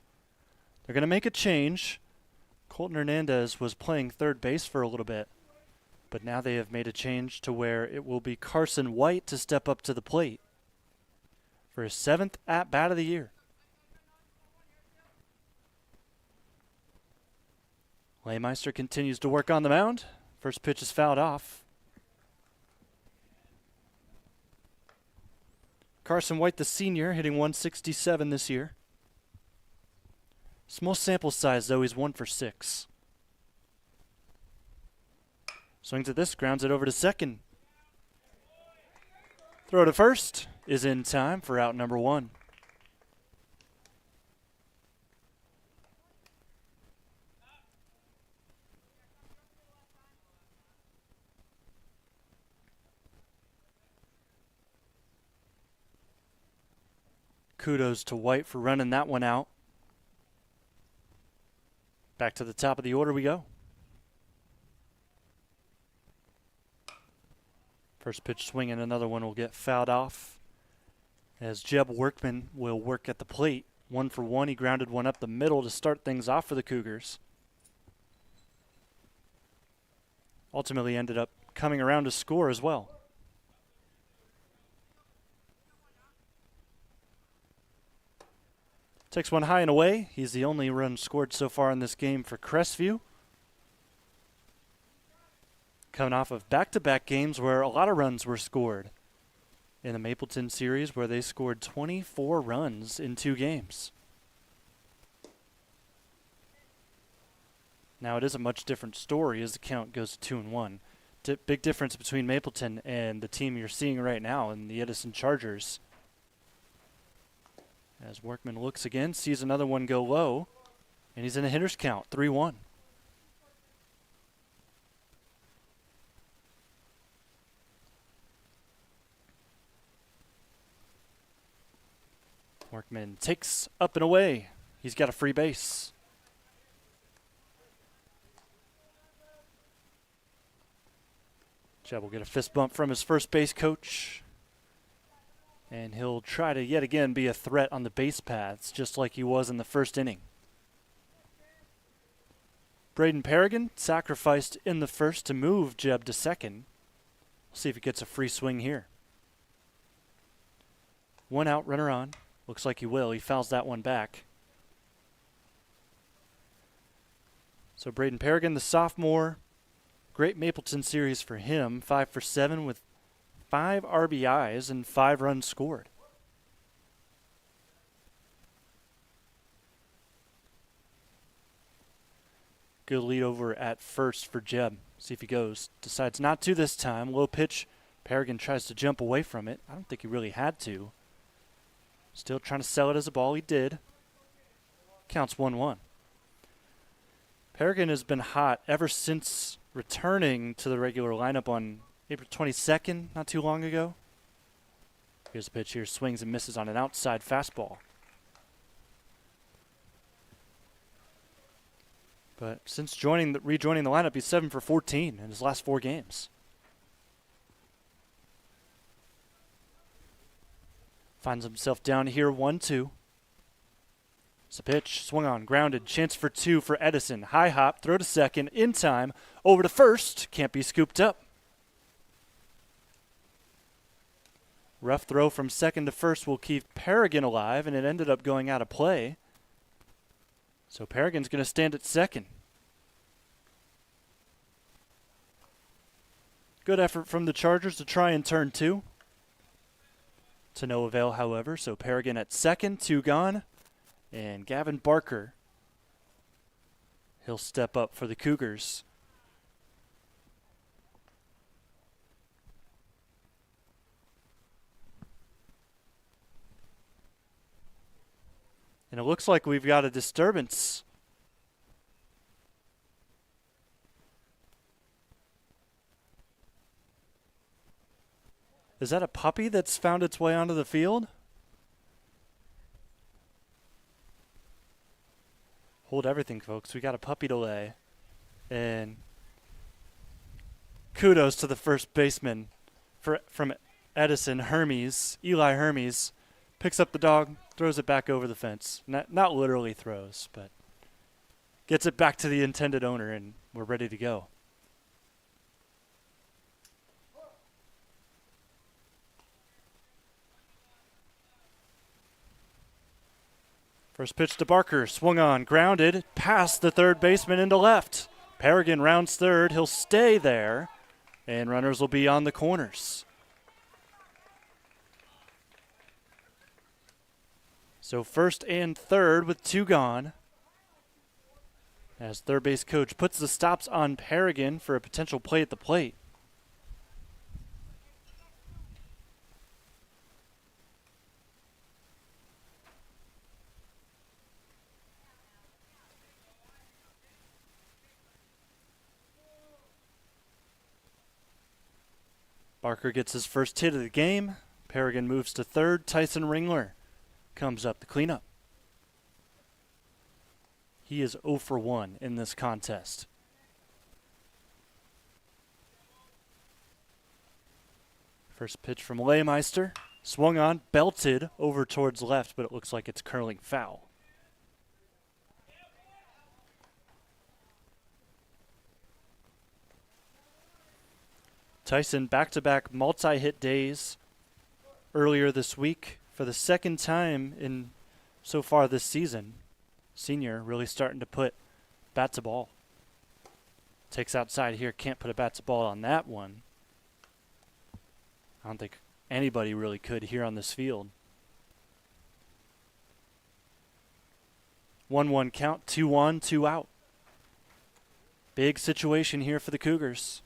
Speaker 1: They're going to make a change. Colton Hernandez was playing third base for a little bit, but now they have made a change to where it will be Carson White to step up to the plate for his 7th at-bat of the year. Leymeister continues to work on the mound. First pitch is fouled off. Carson White, the senior, hitting 167 this year. Small sample size, though. He's 1 for 6. Swings at this, grounds it over to second. Throw to first is in time for out number 1. Kudos to White for running that one out. Back to the top of the order we go. First pitch swing and another one will get fouled off as Jeb Workman will work at the plate. 1 for 1. He grounded one up the middle to start things off for the Cougars. Ultimately ended up coming around to score as well. Takes one high and away. He's the only run scored so far in this game for Crestview. coming off of back-to-back games where a lot of runs were scored in the Mapleton series, where they scored 24 runs in 2 games. Now it is a much different story as the count goes to 2-1. Big difference between Mapleton and the team you're seeing right now in the Edison Chargers. As Workman looks again, sees another one go low, and he's in a hitter's count, 3-1. Workman takes up and away. He's got a free base. Jeb will get a fist bump from his first base coach. And he'll try to yet again be a threat on the base paths, just like he was in the first inning. Braden Paragon sacrificed in the first to move Jeb to second. We'll see if he gets a free swing here. 1 out, runner on. Looks like he will. He fouls that one back. So Braden Paragon, the sophomore, great Mapleton series for him. 5 for 7 with 5 RBIs and 5 runs scored. Good lead over at first for Jeb. See if he goes. Decides not to this time. Low pitch. Paragon tries to jump away from it. I don't think he really had to. Still trying to sell it as a ball. He did. Counts 1-1. Paragon has been hot ever since returning to the regular lineup on April 22nd, not too long ago. Here's the pitch here. Swings and misses on an outside fastball. But since rejoining the lineup, he's 7 for 14 in his last 4 games. Finds himself down here, 1-2. It's a pitch, swung on, grounded, chance for 2 for Edison. High hop, throw to second, in time, over to first, can't be scooped up. Rough throw from second to first will keep Paragon alive, and it ended up going out of play. So Paragon's going to stand at second. Good effort from the Chargers to try and turn 2. To no avail, however, so Paragon at second, 2 gone. And Gavin Barker, he'll step up for the Cougars. And it looks like we've got a disturbance. Is that a puppy that's found its way onto the field? Hold everything, folks. We got a puppy delay. And kudos to the first baseman from Edison, Hermes, Eli Hermes. Picks up the dog, throws it back over the fence. Not literally throws, but gets it back to the intended owner, and we're ready to go. First pitch to Barker, swung on, grounded, past the third baseman into left. Paragon rounds third, he'll stay there, and runners will be on the corners. So first and third with 2 gone. As third base coach puts the stops on Paragon for a potential play at the plate. Barker gets his first hit of the game. Paragon moves to third. Tyson Ringler comes up to clean up. He is 0 for 1 in this contest. First pitch from Leymeister. Swung on, belted over towards left, but it looks like it's curling foul. Tyson back-to-back multi-hit days earlier this week for the second time in so far this season. Senior really starting to put bat to ball. Takes outside here. Can't put a bat to ball on that one. I don't think anybody really could here on this field. 1-1 count. 2 on, 2 out. Big situation here for the Cougars.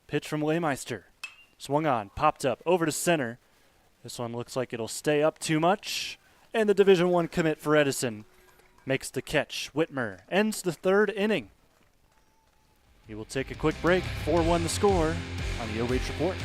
Speaker 1: Pitch from Leymeister. Swung on, popped up, over to center. This one looks like it'll stay up too much. And the Division I commit for Edison makes the catch. Wittmer ends the 3rd inning. We will take a quick break. 4-1 the score on the OH Report.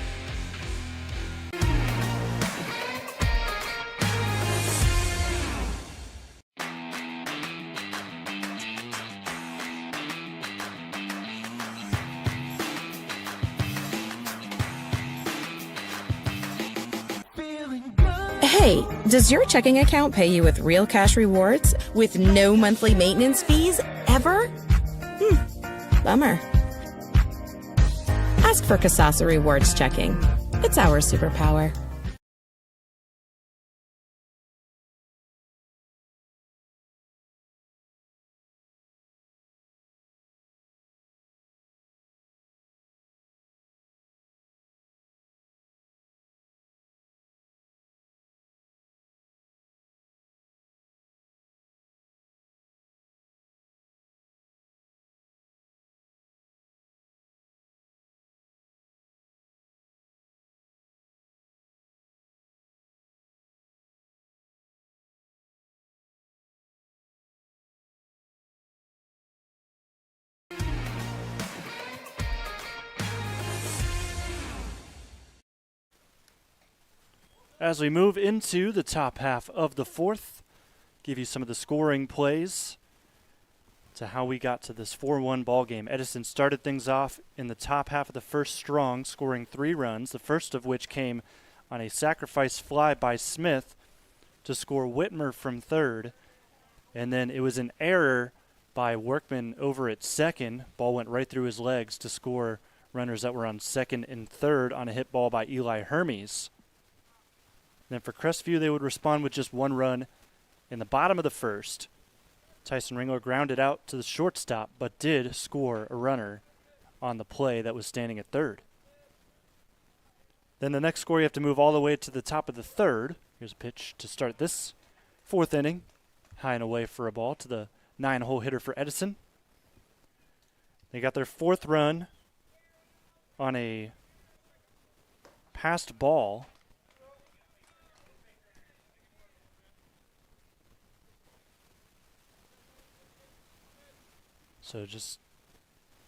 Speaker 2: Hey, does your checking account pay you with real cash rewards with no monthly maintenance fees ever? Bummer. Ask for Casasa Rewards Checking. It's our superpower.
Speaker 1: As we move into the top half of the 4th, give you some of the scoring plays to how we got to this 4-1 ball game. Edison started things off in the top half of the 1st strong, scoring 3 runs, the first of which came on a sacrifice fly by Smith to score Wittmer from 3rd. And then it was an error by Workman over at 2nd. Ball went right through his legs to score runners that were on 2nd and 3rd on a hit ball by Eli Hermes. Then for Crestview, they would respond with just 1 run in the bottom of the 1st. Tyson Ringler grounded out to the shortstop, but did score a runner on the play that was standing at 3rd. Then the next score, you have to move all the way to the top of the 3rd. Here's a pitch to start this 4th inning. High and away for a ball to the 9-hole hitter for Edison. They got their 4th run on a passed ball. So just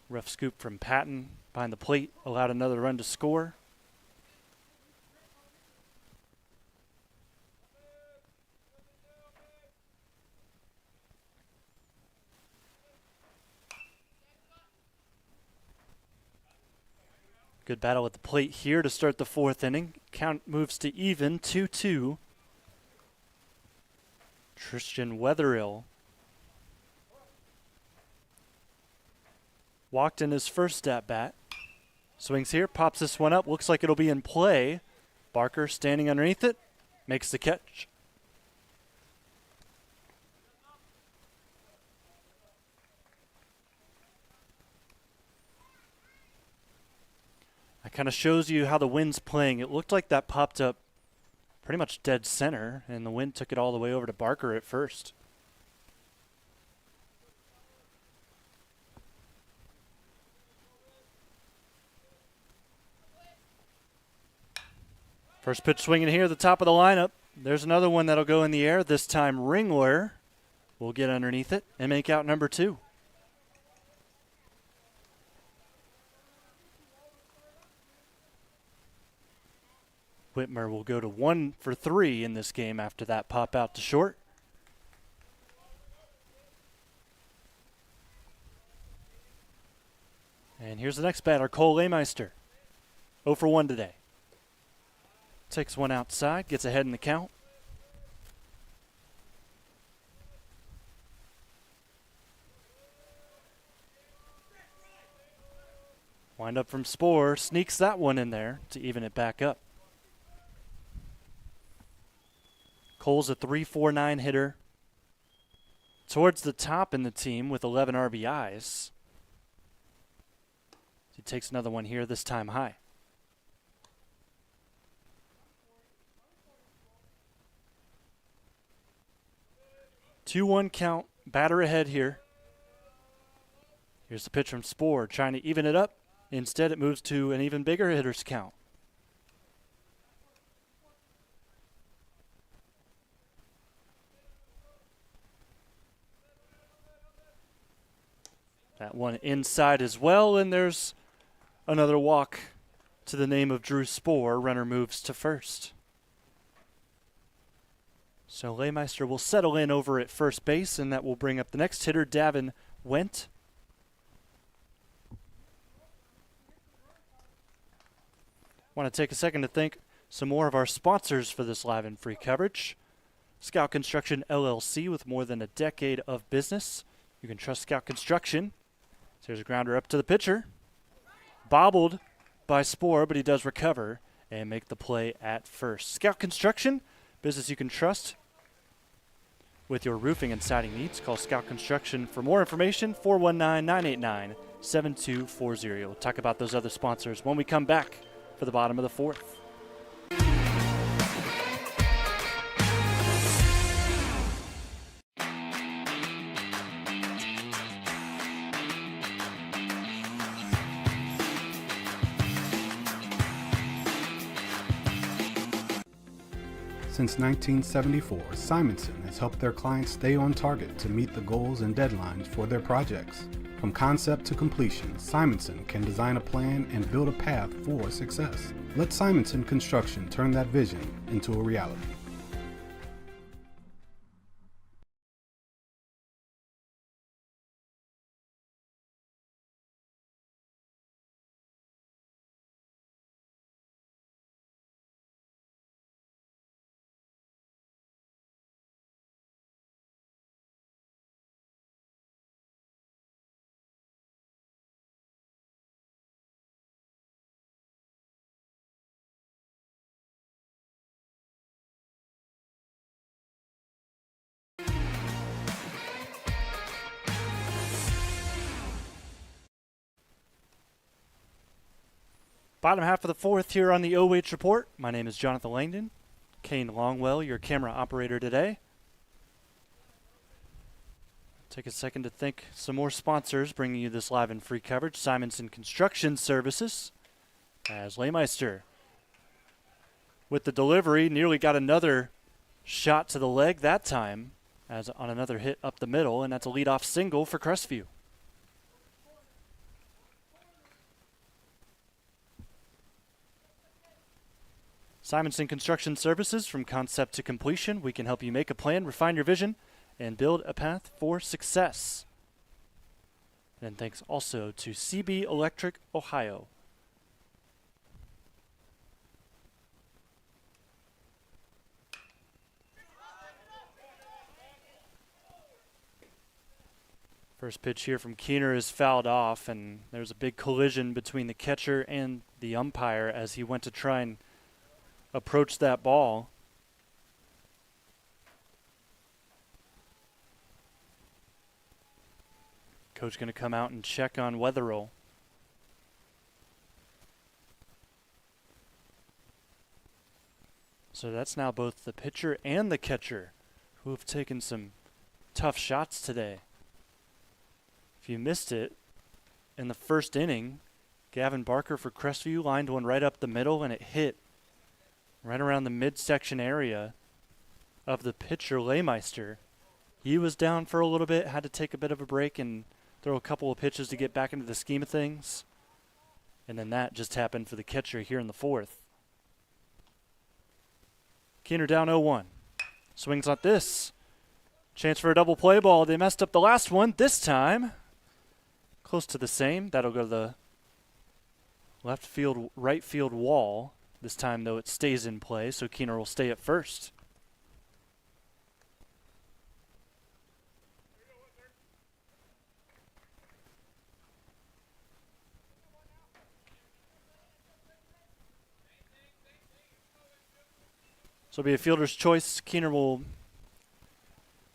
Speaker 1: rough scoop from Patton behind the plate, allowed another run to score. Good battle at the plate here to start the 4th inning. Count moves to even, 2-2. Tristan Wetherill walked in his first at-bat. Swings here, pops this one up. Looks like it'll be in play. Barker standing underneath it, makes the catch. That kind of shows you how the wind's playing. It looked like that popped up pretty much dead center, and the wind took it all the way over to Barker at first. First pitch swinging here at the top of the lineup. There's another one that'll go in the air. This time Ringler will get underneath it and make out number 2. Wittmer will go to 1 for 3 in this game after that pop out to short. And here's the next batter, Cole Leymeister. 0 for 1 today. Takes one outside, gets ahead in the count. Wind up from Spohr, sneaks that one in there to even it back up. Cole's a .349 hitter. towards the top in the team with 11 RBIs. He takes another one here, this time high. Two-one count, batter ahead here. Here's the pitch from Spoor, trying to even it up. Instead, it moves to an even bigger hitter's count. That one inside as well, and there's another walk to the name of Drew Spoor. Runner moves to first. So Leymeister will settle in over at first base, and that will bring up the next hitter, Davin Wendt. Want to take a second to thank some more of our sponsors for this live and free coverage. Scout Construction LLC, with more than a decade of business. You can trust Scout Construction. So there's a grounder up to the pitcher. Bobbled by Spoor, but he does recover and make the play at first. Scout Construction, business you can trust with your roofing and siding needs. Call Scout Construction for more information, 419-989-7240. We'll talk about those other sponsors when we come back for the bottom of the fourth.
Speaker 4: Since 1974, Simonson has helped their clients stay on target to meet the goals and deadlines for their projects. From concept to completion, Simonson can design a plan and build a path for success. Let Simonson Construction turn that vision into a reality.
Speaker 1: Bottom half of the fourth here on the OH Report. My name is Jonathan Langdon. Kane Longwell, your camera operator today. Take a second to thank some more sponsors bringing you this live and free coverage. Simonson Construction Services, as Leymeister with the delivery, nearly got another shot to the leg that time, as on another hit up the middle, and that's a leadoff single for Crestview. Simonson Construction Services, from concept to completion. We can help you make a plan, refine your vision, and build a path for success. And thanks also to CB Electric Ohio. First pitch here from Keener is fouled off, and there's a big collision between the catcher and the umpire as he went to try and approach that ball. Coach going to come out and check on Weatherall. So that's now both the pitcher and the catcher who have taken some tough shots today. If you missed it, in the first inning, Gavin Barker for Crestview lined one right up the middle, and it hit right around the midsection area of the pitcher, Leymeister. He was down for a little bit, had to take a bit of a break and throw a couple of pitches to get back into the scheme of things. And then that just happened for the catcher here in the fourth. Keener down 0-1. Swings on this. Chance for a double play ball. They messed up the last one. This time, close to the same. That'll go to the left field, right field wall. This time, though, it stays in play, so Keener will stay at first. So it'll be a fielder's choice. Keener will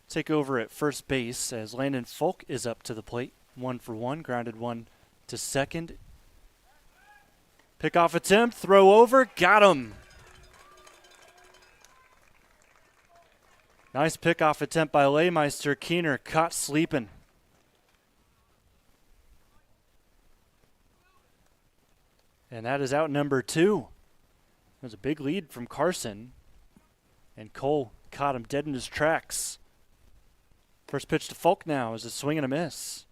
Speaker 1: take over at first base as Landon Folk is up to the plate. 1-for-1, grounded one to second. Pickoff attempt, throw over, got him. Nice pickoff attempt by Leymeister. Keener caught sleeping. And that is out number 2. There's a big lead from Carson. And Cole caught him dead in his tracks. First pitch to Folk now is a swing and a miss.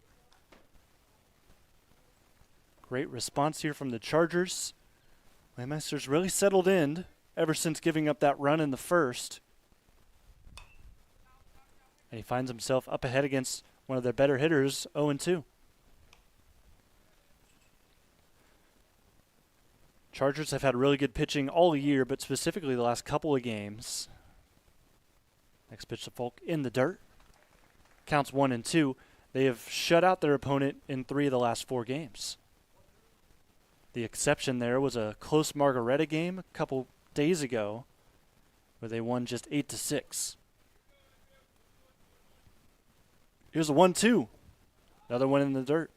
Speaker 1: Great response here from the Chargers. Leymeister's really settled in ever since giving up that run in the first. And he finds himself up ahead against one of their better hitters, 0-2. Chargers have had really good pitching all year, but specifically the last couple of games. Next pitch to Folk in the dirt. Counts 1-2. They have shut out their opponent in 3 of the last 4 games. The exception there was a close Margaretta game a couple days ago where they won just 8-6. Here's a 1-2. Another one in the dirt.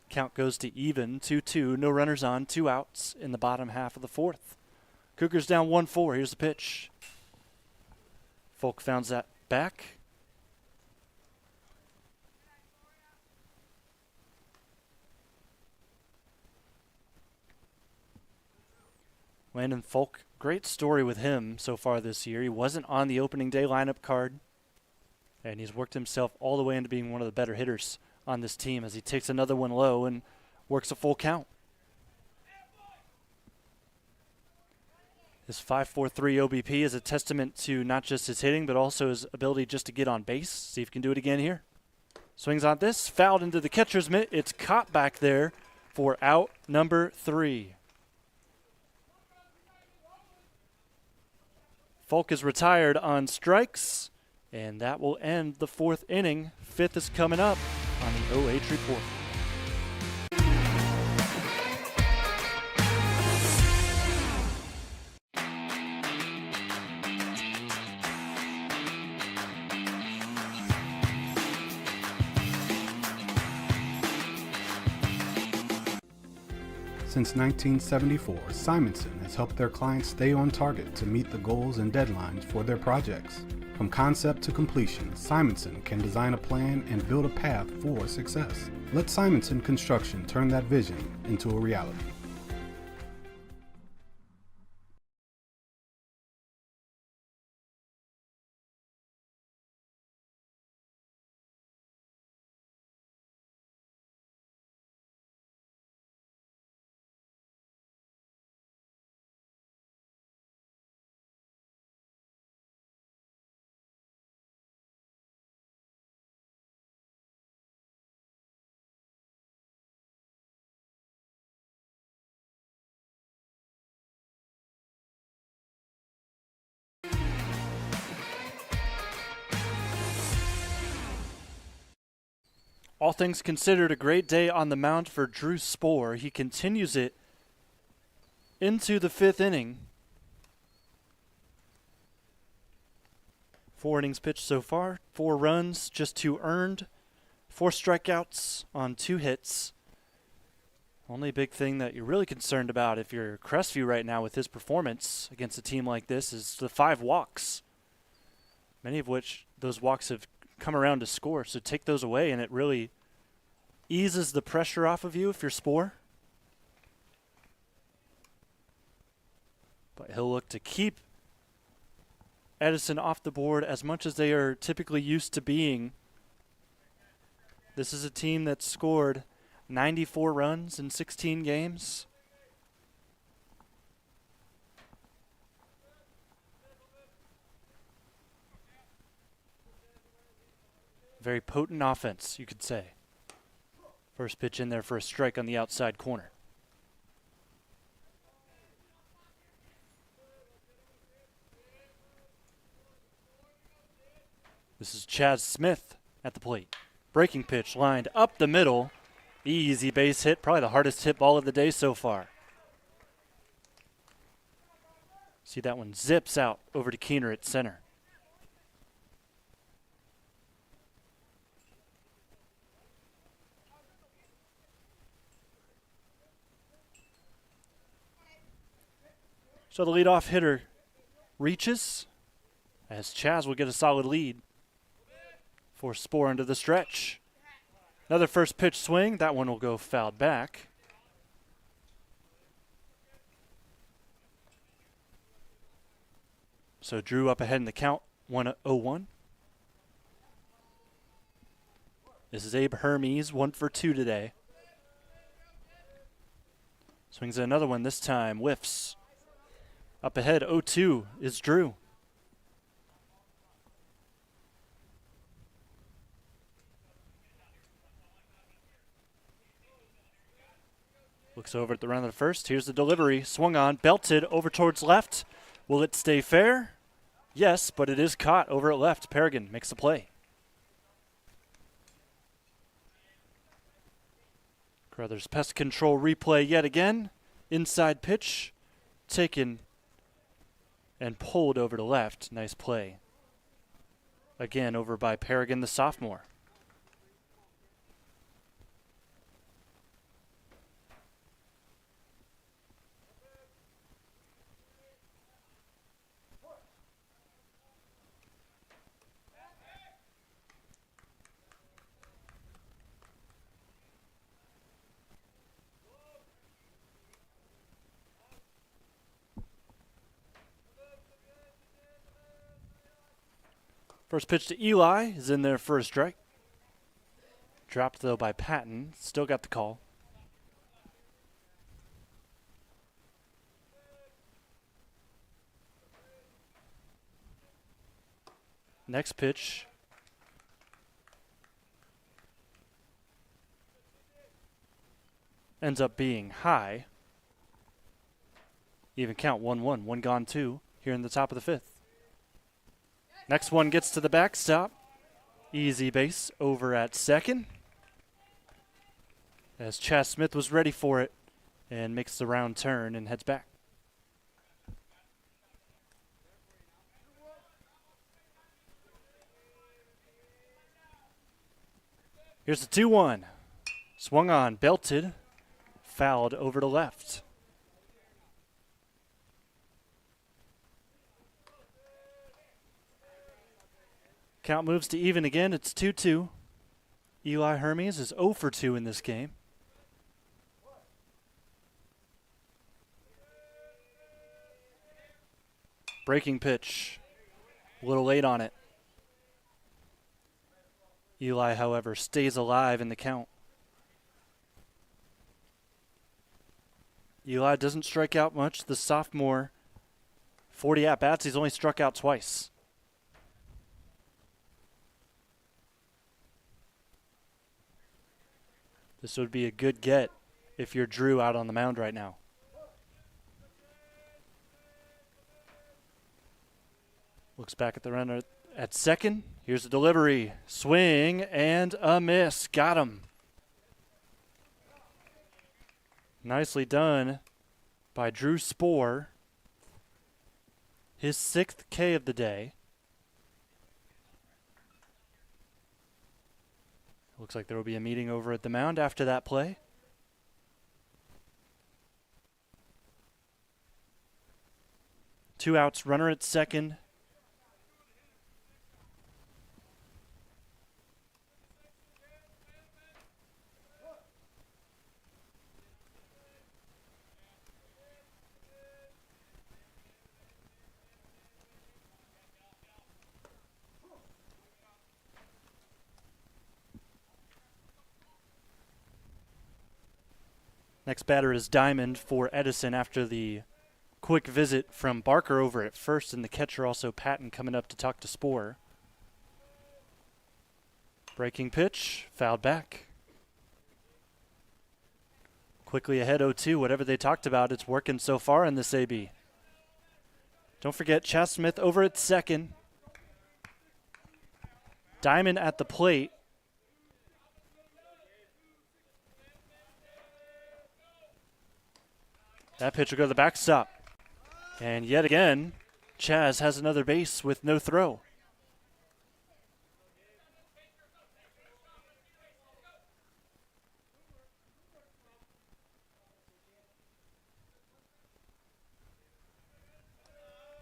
Speaker 1: Count goes to even, 2-2. No runners on, 2 outs in the bottom half of the 4th. Cougars down 1-4. Here's the pitch. Folk founds that back. Landon Folk, great story with him so far this year. He wasn't on the opening day lineup card, and he's worked himself all the way into being one of the better hitters on this team as he takes another one low and works a full count. His 5.43 OBP is a testament to not just his hitting, but also his ability just to get on base. See if he can do it again here. Swings on this, fouled into the catcher's mitt. It's caught back there for out number 3. Folk is retired on strikes, and that will end the 4th inning. 5th is coming up on the OH Report.
Speaker 4: Since 1974, Simonson has helped their clients stay on target to meet the goals and deadlines for their projects. From concept to completion, Simonson can design a plan and build a path for success. Let Simonson Construction turn that vision into a reality.
Speaker 1: All things considered, a great day on the mound for Drew Spoor. He continues it into the 5th inning. 4 innings pitched so far, 4 runs, just 2 earned, 4 strikeouts on 2 hits. Only big thing that you're really concerned about if you're Crestview right now with his performance against a team like this is the 5 walks. Many of which those walks have come around to score, so take those away and it really eases the pressure off of you if you're Spoor. But he'll look to keep Edison off the board as much as they are typically used to being. This is a team that scored 94 runs in 16 games. Very potent offense, you could say. First pitch in there for a strike on the outside corner. This is Chaz Smith at the plate. Breaking pitch lined up the middle. Easy base hit, probably the hardest hit ball of the day so far. See that one zips out over to Keener at center. So the leadoff hitter reaches as Chaz will get a solid lead for Spohr into the stretch. Another first pitch swing. That one will go fouled back. So Drew up ahead in the count, 1-0-1. This is Abe Hermes, 1 for 2 today. Swings at another one, this time whiffs. Up ahead, 0-2 is Drew. Looks over at the round of the first. Here's the delivery. Swung on, belted over towards left. Will it stay fair? Yes, but it is caught over at left. Paragon makes the play. Carothers pest control replay yet again. Inside pitch. Taken and pulled over to left. Nice play. Again over by Paragon, the sophomore. First pitch to Eli is in there for a strike. Dropped, though, by Patton. Still got the call. Next pitch. Ends up being high. Even count, 1-1. One gone, two here in the top of the fifth. Next one gets to the backstop. Easy base over at second. As Chaz Smith was ready for it and makes the round turn and heads back. Here's the 2-1. Swung on, belted, fouled over to left. Count moves to even again. It's 2-2. Eli Hermes is 0 for 2 in this game. Breaking pitch. A little late on it. Eli, however, stays alive in the count. Eli doesn't strike out much. The sophomore, 40 at-bats, he's only struck out twice. This would be a good get if you're Drew out on the mound right now. Looks back at the runner at second. Here's the delivery. Swing and a miss. Got him. Nicely done by Drew Spohr. His 6th K of the day. Looks like there will be a meeting over at the mound after that play. Two outs, runner at second. Next batter is Diamond for Edison after the quick visit from Barker over at first, and the catcher also Patton coming up to talk to Spohr. Breaking pitch, fouled back. Quickly ahead 0-2. Whatever they talked about, it's working so far in this AB. Don't forget Chaz Smith over at second. Diamond at the plate. That pitch will go to the backstop. And yet again, Chaz has another base with no throw.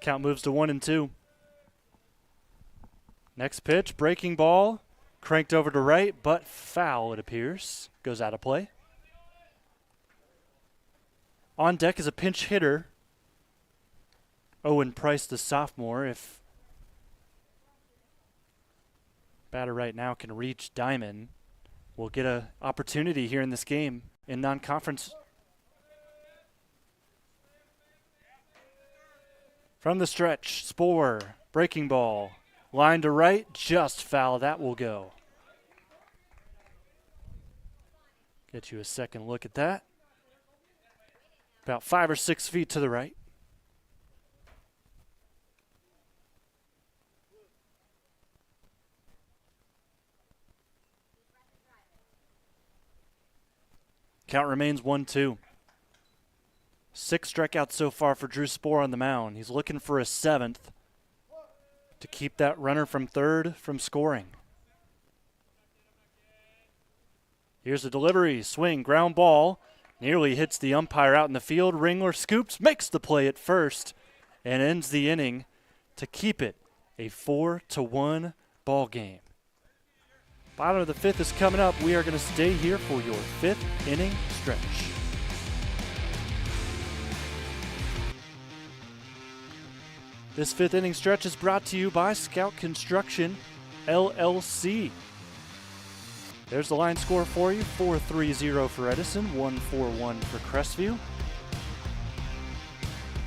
Speaker 1: Count moves to 1-2. Next pitch, breaking ball, cranked over to right, but foul it appears. Goes out of play. On deck is a pinch hitter, Owen Price, the sophomore. If batter right now can reach Diamond, we'll get an opportunity here in this game in non-conference. From the stretch, Spore, breaking ball, line to right, just foul. That will go. Get you a second look at that. About 5 or 6 feet to the right. Count remains 1-2. 6 strikeouts so far for Drew Spore on the mound. He's looking for a 7th to keep that runner from third from scoring. Here's the delivery, swing, ground ball. Nearly hits the umpire out in the field. Ringler scoops, makes the play at first, and ends the inning to keep it a 4-1 ball game. Bottom of the 5th is coming up. We are going to stay here for your 5th inning stretch. This 5th inning stretch is brought to you by Scout Construction, LLC. There's the line score for you, 4-3-0 for Edison, 1-4-1 for Crestview.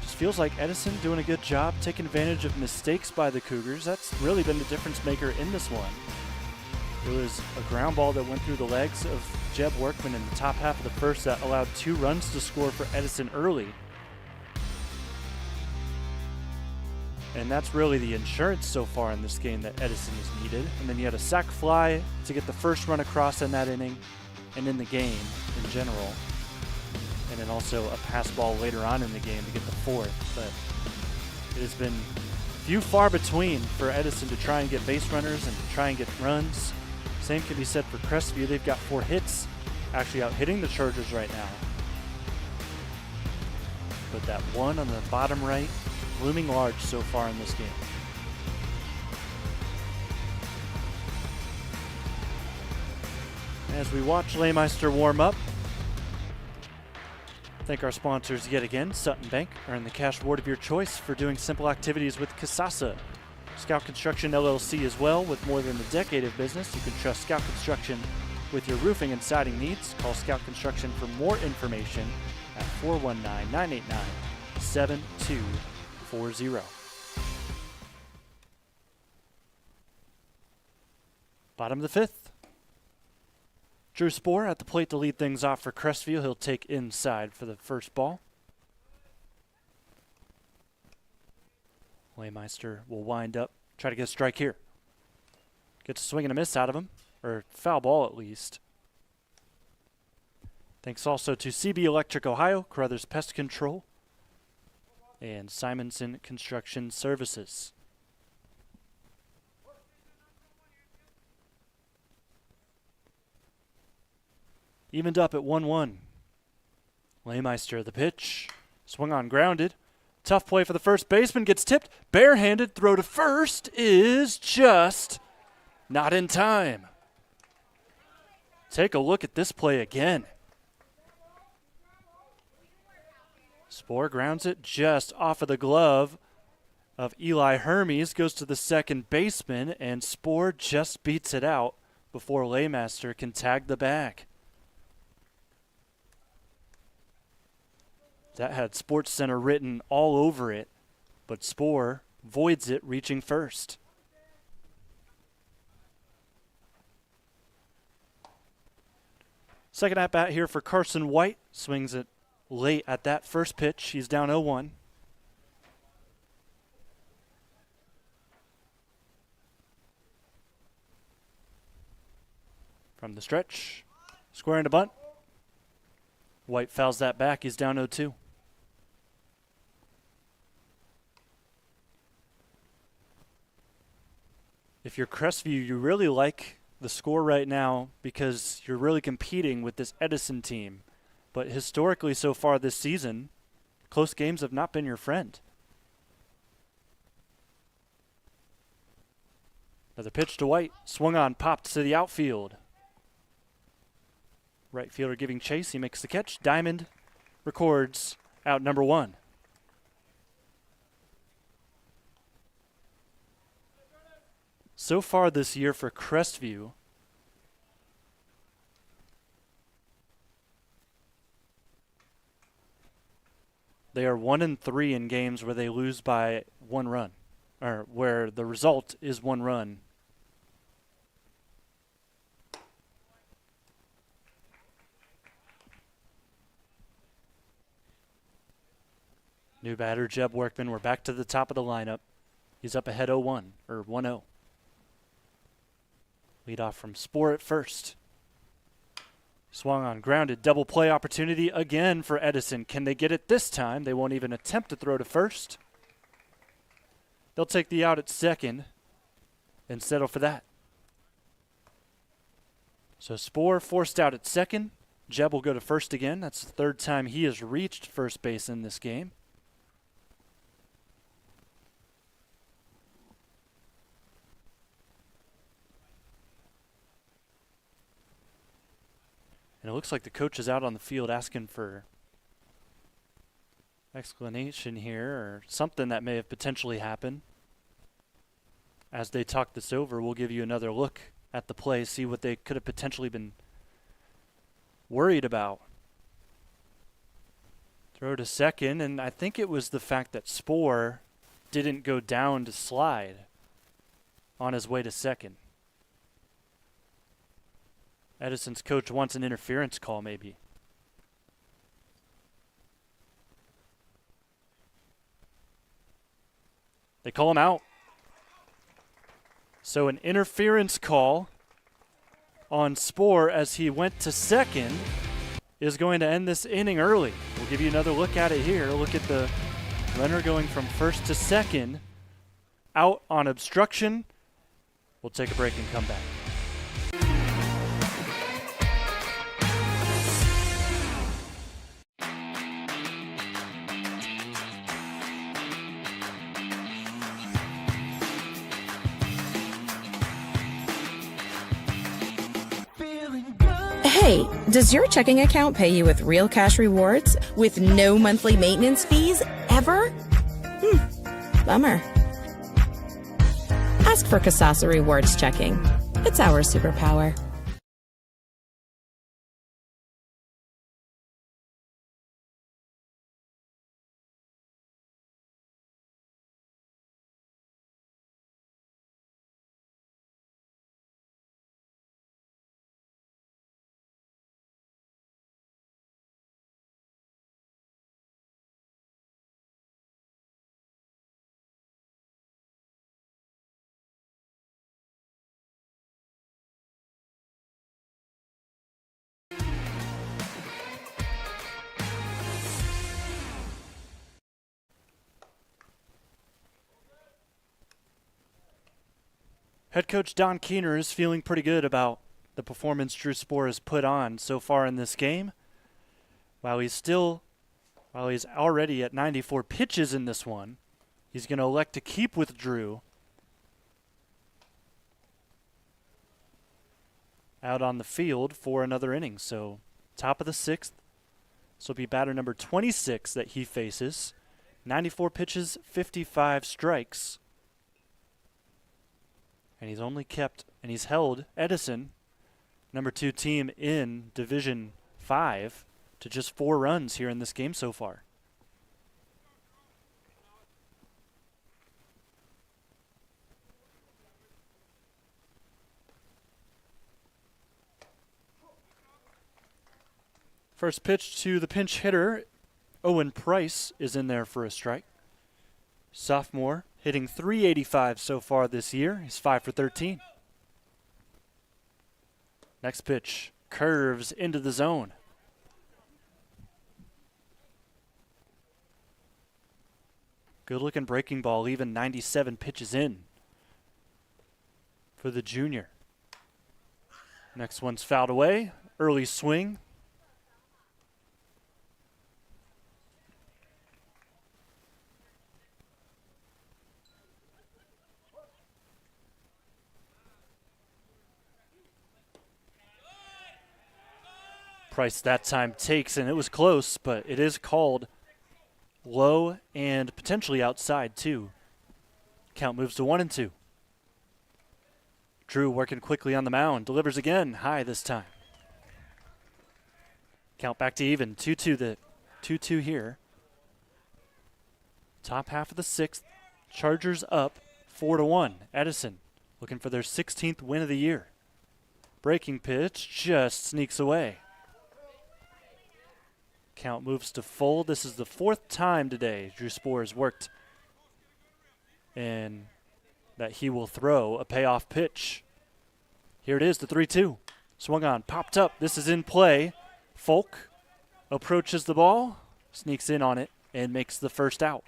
Speaker 1: Just feels like Edison doing a good job taking advantage of mistakes by the Cougars. That's really been the difference maker in this one. There was a ground ball that went through the legs of Jeb Workman in the top half of the 1st that allowed 2 runs to score for Edison early. And that's really the insurance so far in this game that Edison has needed. And then you had a sac fly to get the first run across in that inning and in the game in general. And then also a pass ball later on in the game to get the 4th. But it has been few far between for Edison to try and get base runners and to try and get runs. Same can be said for Crestview. They've got 4 hits, actually out hitting the Chargers right now. But that one on the bottom right, looming large so far in this game. As we watch Leymeister warm up, thank our sponsors yet again. Sutton Bank, earn the cash reward of your choice for doing simple activities with Kasasa. Scout Construction LLC as well. With more than a decade of business, you can trust Scout Construction with your roofing and siding needs. Call Scout Construction for more information at 419-989-7240. Bottom of the 5th. Drew Spore at the plate to lead things off for Crestview. He'll take inside for the first ball. Leymeister will wind up, try to get a strike here. Gets a swing and a miss out of him, or foul ball at least. Thanks also to CB Electric Ohio, Carothers Pest Control, and Simonson Construction Services. Evened up at 1-1. Leymeister, the pitch. Swung on, grounded. Tough play for the first baseman. Gets tipped. Barehanded throw to first is just not in time. Take a look at this play again. Spore grounds it just off of the glove of Eli Hermes. Goes to the second baseman, and Spore just beats it out before Leymeister can tag the bag. That had Sports Center written all over it, but Spore voids it, reaching first. Second at bat here for Carson White. Swings it late at that first pitch. He's down 0-1. From the stretch, squaring to bunt. White fouls that back. He's down 0-2. if you're Crestview, you really like the score right now because you're really competing with this Edison team. But historically so far this season, close games have not been your friend. Another pitch to White. Swung on, popped to the outfield. Right fielder giving chase. He makes the catch. Diamond records out number 1. So far this year for Crestview, they are 1-3 in games where they lose by 1 run, or where the result is 1 run. New batter, Jeb Workman. We're back to the top of the lineup. He's up ahead 0-1, or 1-0. Lead off from Spoor at first. Swung on, grounded, double play opportunity again for Edison. Can they get it this time? They won't even attempt to throw to first. They'll take the out at second and settle for that. So Spoor forced out at second. Jeb will go to first again. That's the 3rd time he has reached first base in this game. And it looks like the coach is out on the field asking for explanation here or something that may have potentially happened. As they talk this over, we'll give you another look at the play, see what they could have potentially been worried about. Throw to second, and I think it was the fact that Spoor didn't go down to slide on his way to second. Edison's coach wants an interference call, maybe. They call him out. So an interference call on Spoor as he went to second is going to end this inning early. We'll give you another look at it here. Look at the runner going from first to second, out on obstruction. We'll take a break and come back.
Speaker 2: Hey, does your checking account pay you with real cash rewards with no monthly maintenance fees ever? Bummer. Ask for Casasa Rewards Checking. It's our superpower.
Speaker 1: Head coach Don Keener is feeling pretty good about the performance Drew Spoor has put on so far in this game. While he's already at 94 pitches in this one, he's going to elect to keep with Drew out on the field for another inning. So top of the 6th. This will be batter number 26 that he faces. 94 pitches, 55 strikes. And he's held Edison, number 2 team in Division 5, to just 4 runs here in this game so far. First pitch to the pinch hitter, Owen Price, is in there for a strike. Sophomore, hitting .385 so far this year. He's 5 for 13. Next pitch, curves into the zone. Good looking breaking ball, even 97 pitches in. for the junior. Next one's fouled away. Early swing. Price that time takes, and it was close, but it is called low and potentially outside too. Count moves to 1-2. Drew working quickly on the mound, delivers again, high this time. Count back to even, 2-2 here. Top half of the sixth, Chargers up 4-1. Edison looking for their 16th win of the year. Breaking pitch just sneaks away. Count moves to full. This is the fourth time today Drew Spoor has worked and that he will throw a payoff pitch. Here it is, the 3-2. Swung on, popped up. This is in play. Folk approaches the ball, sneaks in on it, and makes the first out.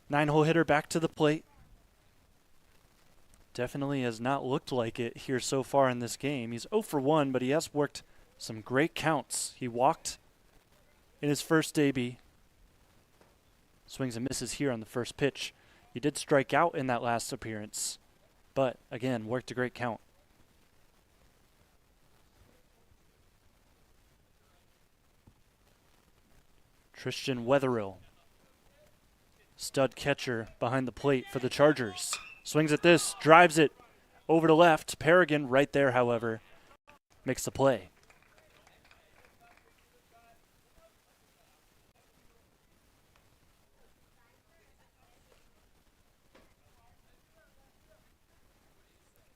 Speaker 1: Nine-hole hitter back to the plate. Definitely has not looked like it here so far in this game. He's 0 for 1, but he has worked some great counts. He walked in his first debut. Swings and misses here on the first pitch. He did strike out in that last appearance, but again, worked a great count. Tristan Wetherill, stud catcher behind the plate for the Chargers. Swings at this, drives it over to left. Paragon right there, however, makes the play.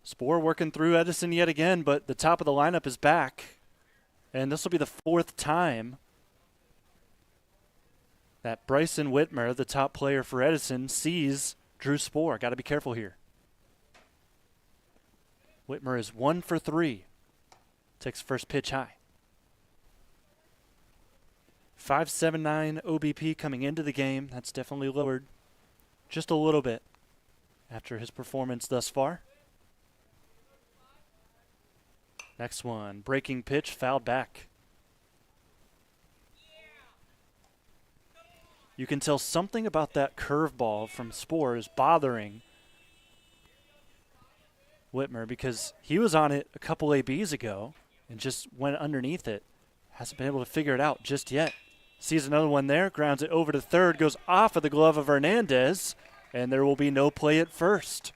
Speaker 1: Spoor working through Edison yet again, but the top of the lineup is back. And this will be the fourth time that Bryson Wittmer, the top player for Edison, sees Drew Spoor. Got to be careful here. Wittmer is 1 for 3. Takes first pitch high. 5.79 OBP coming into the game. That's definitely lowered just a little bit after his performance thus far. Next one, breaking pitch, fouled back. You can tell something about that curveball from Spoor is bothering Wittmer because he was on it a couple ABs ago and just went underneath it. Hasn't been able to figure it out just yet. Sees another one there, grounds it over to third, goes off of the glove of Hernandez, and there will be no play at first.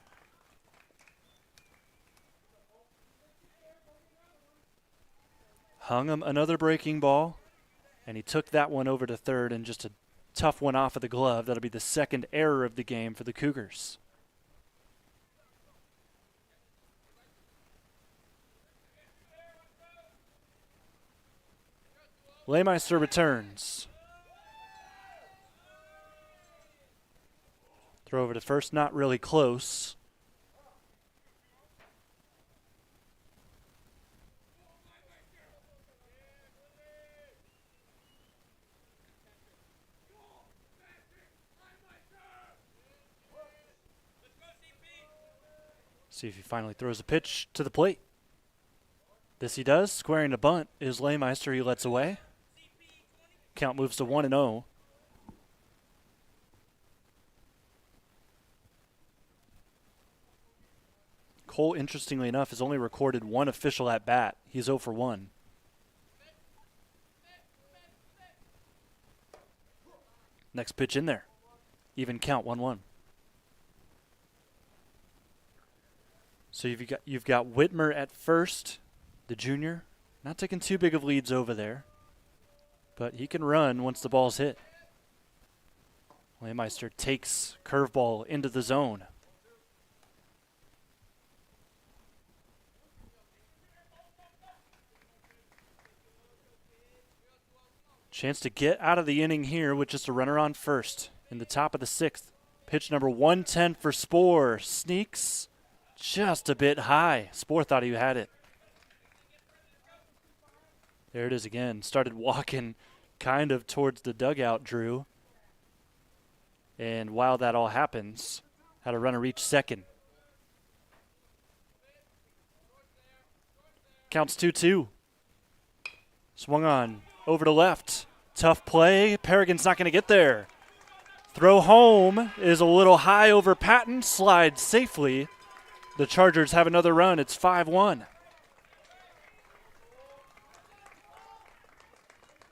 Speaker 1: Hung him another breaking ball, and he took that one over to third and just a tough one off of the glove. That'll be the second error of the game for the Cougars. Leymeister returns. Throw over to first, not really close. See if he finally throws a pitch to the plate. This he does. Squaring a bunt is Leymeister. He lets away. Count moves to 1-0. Cole, interestingly enough, has only recorded one official at bat. He's 0 for 1. Next pitch in there. Even count, 1-1. So you've got Wittmer at first, the junior. Not taking too big of leads over there, but he can run once the ball's hit. Leymeister takes curveball into the zone. Chance to get out of the inning here with just a runner on first in the top of the sixth. Pitch number 110 for Spoor. Sneaks just a bit high. Spoor thought he had it. There it is again. Started walking kind of towards the dugout, Drew. And while that all happens, had a runner reach second. Counts 2-2. Swung on over to left. Tough play. Paragon's not going to get there. Throw home is a little high over Patton. Slides safely. The Chargers have another run. It's 5-1.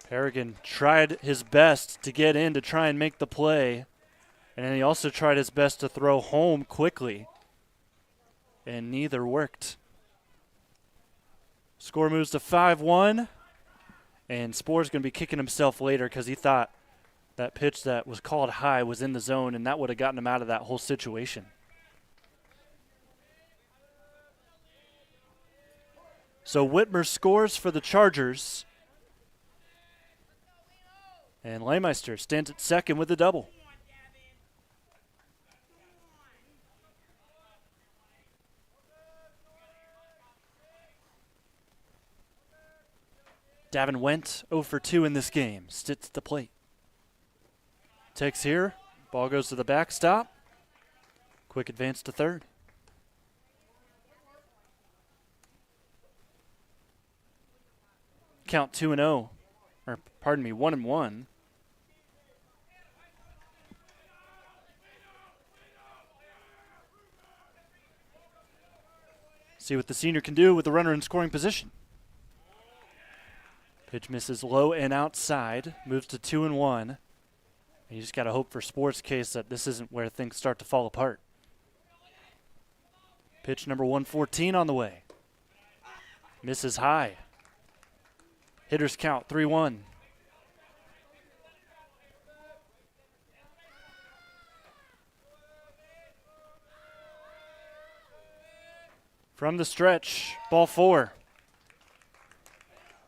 Speaker 1: Paragon tried his best to get in to try and make the play. And then he also tried his best to throw home quickly. And neither worked. Score moves to 5-1. And Spore's going to be kicking himself later because he thought that pitch that was called high was in the zone, and that would have gotten him out of that whole situation. So Wittmer scores for the Chargers. And Leymeister stands at second with the double. Davin went 0 for 2 in this game. Sits at the plate. Takes here. Ball goes to the backstop. Quick advance to third. Count 2-0. Or, pardon me, 1-1. See what the senior can do with the runner in scoring position. Pitch misses low and outside. Moves to 2-1. And you just got to hope for Spore's case that this isn't where things start to fall apart. Pitch number 114 on the way. Misses high. Hitters count 3-1. From the stretch, ball 4.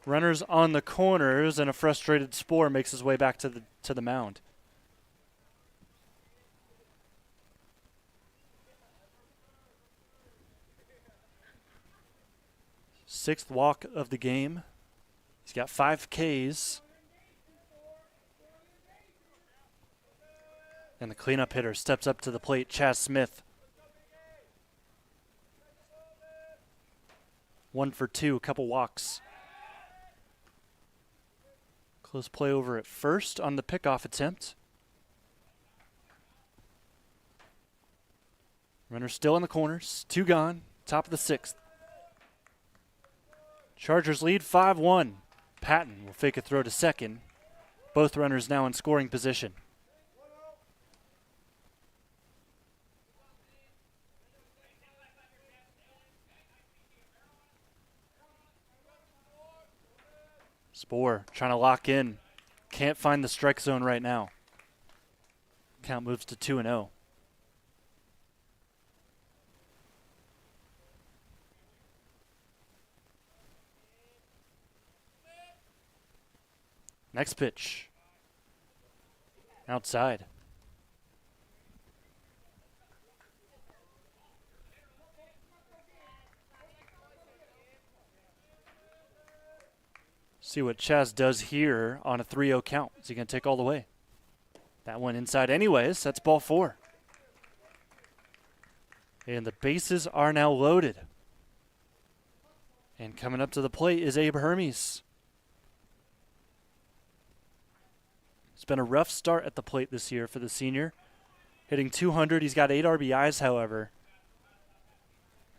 Speaker 1: Runners on the corners, and a frustrated Spore makes his way back to the mound. Sixth walk of the game. He's got 5 Ks. And the cleanup hitter steps up to the plate, Chaz Smith. 1 for 2, a couple walks. Close play over at first on the pickoff attempt. Runner still in the corners. 2 gone. Top of the 6th. Chargers lead 5-1. Patton will fake a throw to second. Both runners now in scoring position. Spore trying to lock in. Can't find the strike zone right now. Count moves to 2-0. Next pitch. Outside. See what Chaz does here on a 3-0 count. Is he going to take all the way? That one inside anyways. That's ball 4. And the bases are now loaded. And coming up to the plate is Abe Hermes. It's been a rough start at the plate this year for the senior. Hitting 200. He's got 8 RBIs, however.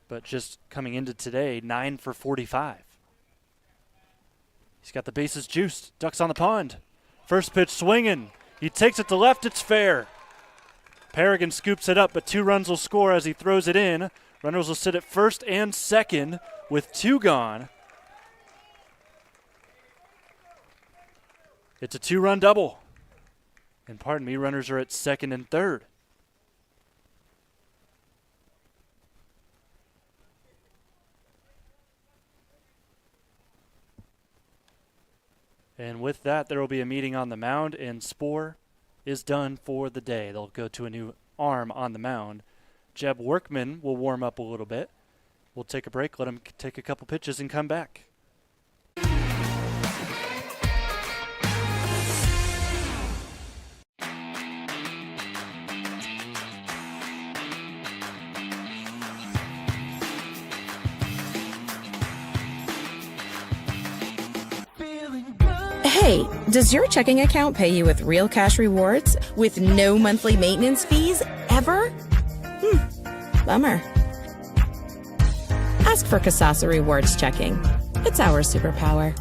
Speaker 1: But just coming into today, 9 for 45. He's got the bases juiced. Ducks on the pond. First pitch swinging. He takes it to left. It's fair. Paragon scoops it up, but 2 runs will score as he throws it in. Runners will sit at first and second with 2 gone. It's a 2-run double. And pardon me, runners are at second and third. And with that, there will be a meeting on the mound, and Spore is done for the day. They'll go to a new arm on the mound. Jeb Workman will warm up a little bit. We'll take a break, let him take a couple pitches, and come back.
Speaker 2: Hey, does your checking account pay you with real cash rewards with no monthly maintenance fees ever? Bummer. Ask for Casasa Rewards Checking. It's our superpower.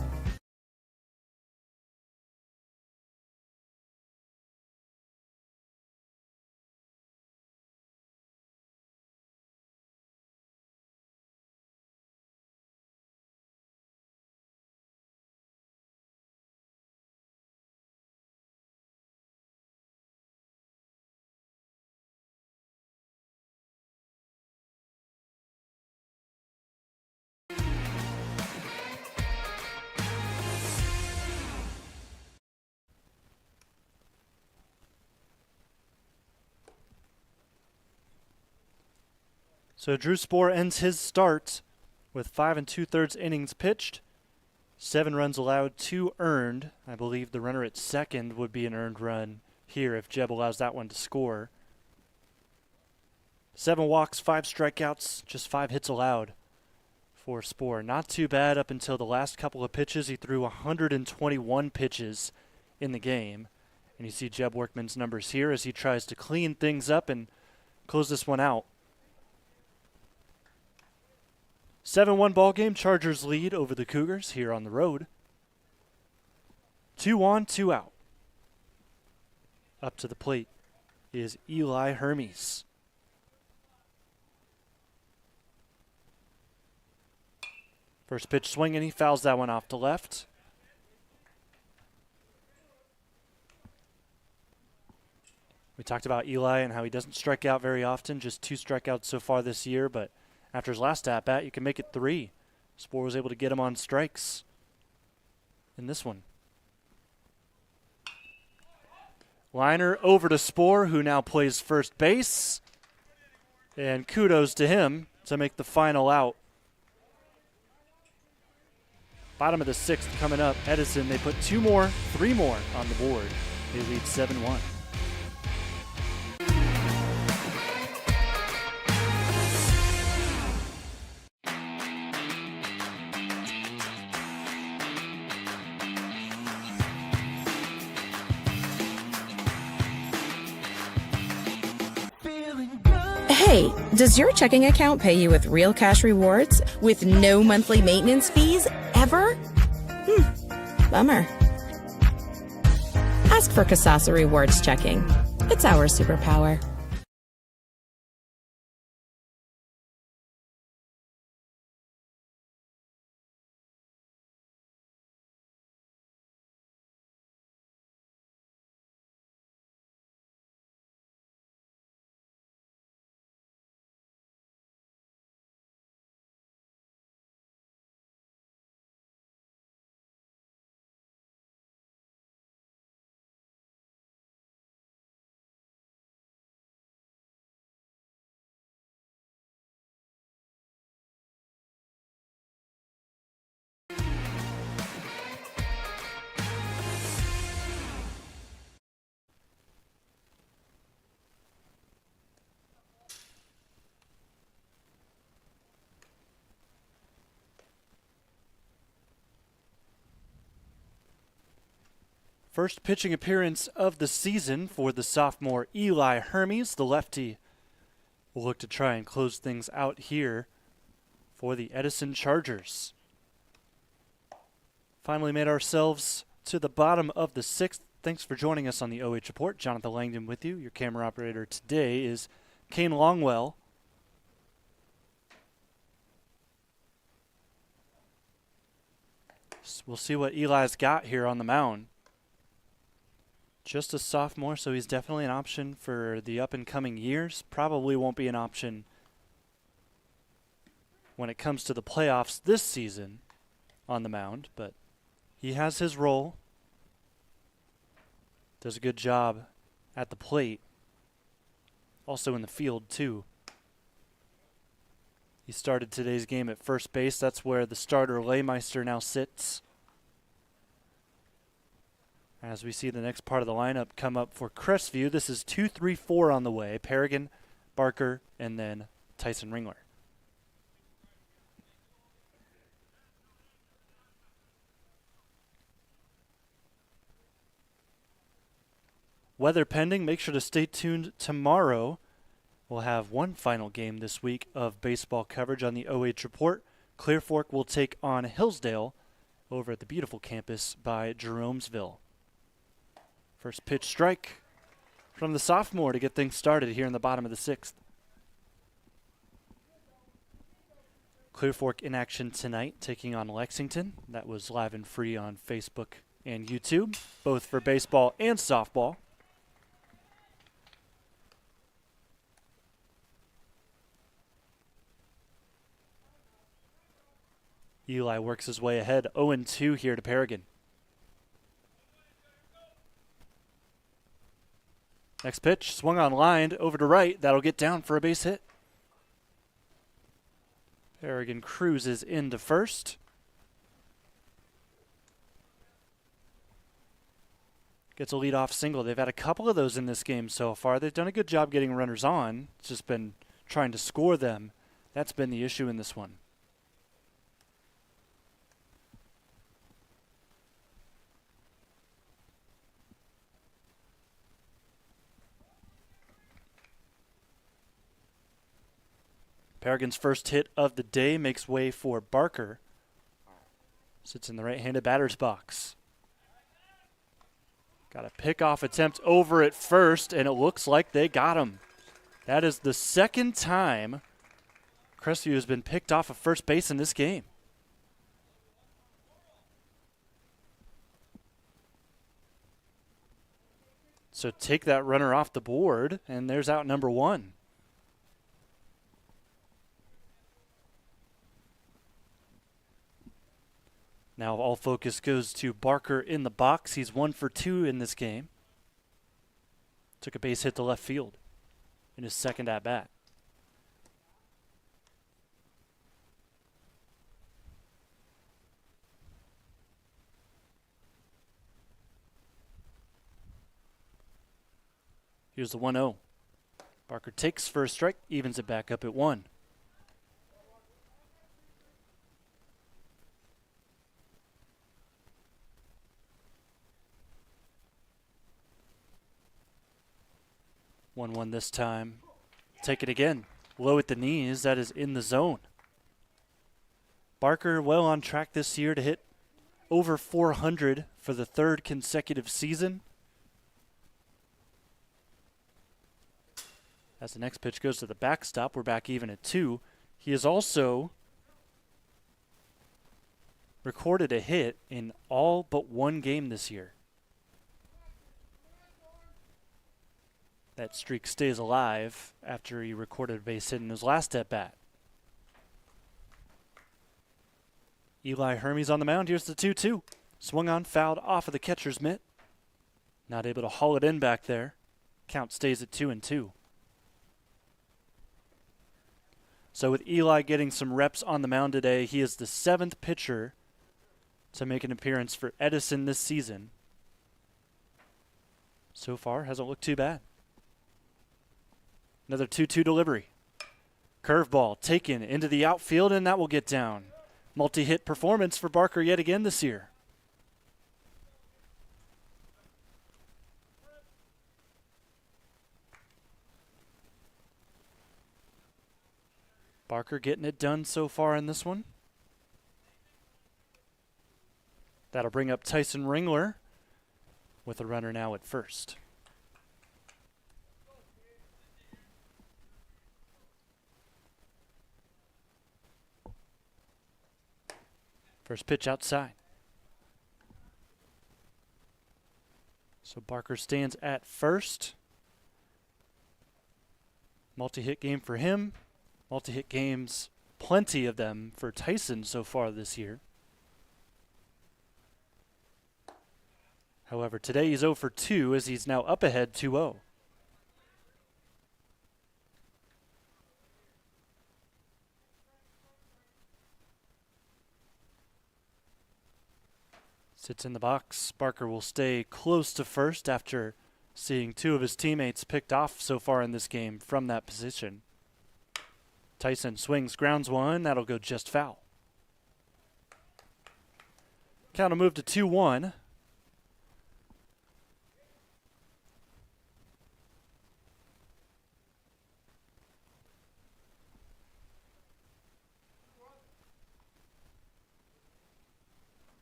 Speaker 1: So Drew Spoor ends his start with 5 2/3 innings pitched, 7 runs allowed, 2 earned. I believe the runner at second would be an earned run here if Jeb allows that one to score. 7 walks, 5 strikeouts, just 5 hits allowed for Spoor. Not too bad up until the last couple of pitches. He threw 121 pitches in the game. And you see Jeb Workman's numbers here as he tries to clean things up and close this one out. 7-1 ball game. Chargers lead over the Cougars here on the road. 2 on, 2 out. Up to the plate is Eli Hermes. First pitch swing, and he fouls that one off to left. We talked about Eli and how he doesn't strike out very often, just 2 strikeouts so far this year, but after his last at-bat, you can make it 3. Spoor was able to get him on strikes in this one. Liner over to Spoor, who now plays first base. And kudos to him to make the final out. Bottom of the 6th coming up. Edison, they put 3 more on the board. They lead 7-1.
Speaker 2: Hey, does your checking account pay you with real cash rewards with no monthly maintenance fees ever? Bummer. Ask for Casasa Rewards Checking. It's our superpower.
Speaker 1: First pitching appearance of the season for the sophomore Eli Hermes. The lefty will look to try and close things out here for the Edison Chargers. Finally made ourselves to the bottom of the 6th. Thanks for joining us on the OH Report. Jonathan Langdon with you. Your camera operator today is Kane Longwell. We'll see what Eli's got here on the mound. Just a sophomore, so he's definitely an option for the up-and-coming years. Probably won't be an option when it comes to the playoffs this season on the mound, but he has his role. Does a good job at the plate. Also in the field, too. He started today's game at first base. That's where the starter Leymeister now sits. As we see the next part of the lineup come up for Crestview, this is 2, 3, 4 on the way. Paragon, Barker, and then Tyson Ringler. Weather pending, make sure to stay tuned tomorrow. We'll have one final game this week of baseball coverage on the OH Report. Clear Fork will take on Hillsdale over at the beautiful campus by Jeromesville. First pitch strike from the sophomore to get things started here in the bottom of the 6th. Clear Fork in action tonight, taking on Lexington. That was live and free on Facebook and YouTube, both for baseball and softball. Eli works his way ahead, 0-2 here to Paragon. Next pitch, swung on line, over to right. That'll get down for a base hit. Paragon cruises into first. Gets a leadoff single. They've had a couple of those in this game so far. They've done a good job getting runners on. It's just been trying to score them. That's been the issue in this one. Paragon's first hit of the day makes way for Barker. Sits in the right-handed batter's box. Got a pickoff attempt over at first, and it looks like they got him. That is the second time Crestview has been picked off of first base in this game. So take that runner off the board, and there's out number one. Now all focus goes to Barker in the box. He's 1 for 2 in this game. Took a base hit to left field in his second at-bat. Here's the 1-0. Barker takes for a strike, evens it back up at 1. One this time. Take it again. Low at the knees. That is in the zone. Barker well on track this year to hit over 400 for the third consecutive season. As the next pitch goes to the backstop, we're back even at 2. He has also recorded a hit in all but one game this year. That streak stays alive after he recorded a base hit in his last at-bat. Eli Hermes on the mound. Here's the 2-2. Swung on, fouled off of the catcher's mitt. Not able to haul it in back there. Count stays at 2-2. So with Eli getting some reps on the mound today, he is the 7th pitcher to make an appearance for Edison this season. So far, hasn't looked too bad. Another 2-2 delivery. Curveball taken into the outfield, and that will get down. Multi-hit performance for Barker yet again this year. Barker getting it done so far in this one. That'll bring up Tyson Ringler with a runner now at first. First pitch outside. So Barker stands at first. Multi-hit game for him. Multi-hit games, plenty of them for Tyson so far this year. However, today he's 0 for 2 as he's now up ahead 2-0. Sits in the box. Barker will stay close to first after seeing 2 of his teammates picked off so far in this game from that position. Tyson swings, grounds one. That'll go just foul. Count will move to 2-1.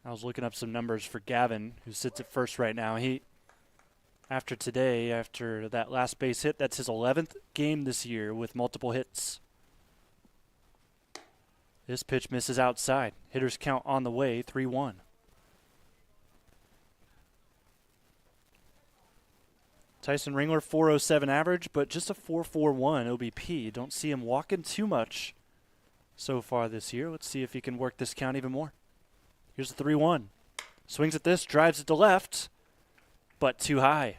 Speaker 1: I was looking up some numbers for Gavin, who sits at first right now. After today, after that last base hit, that's his 11th game this year with multiple hits. This pitch misses outside. Hitters count on the way, 3-1. Tyson Ringler, 407 average, but just a 4.41 OBP. Don't see him walking too much so far this year. Let's see if he can work this count even more. Here's the 3-1. Swings at this, drives it to left, but too high.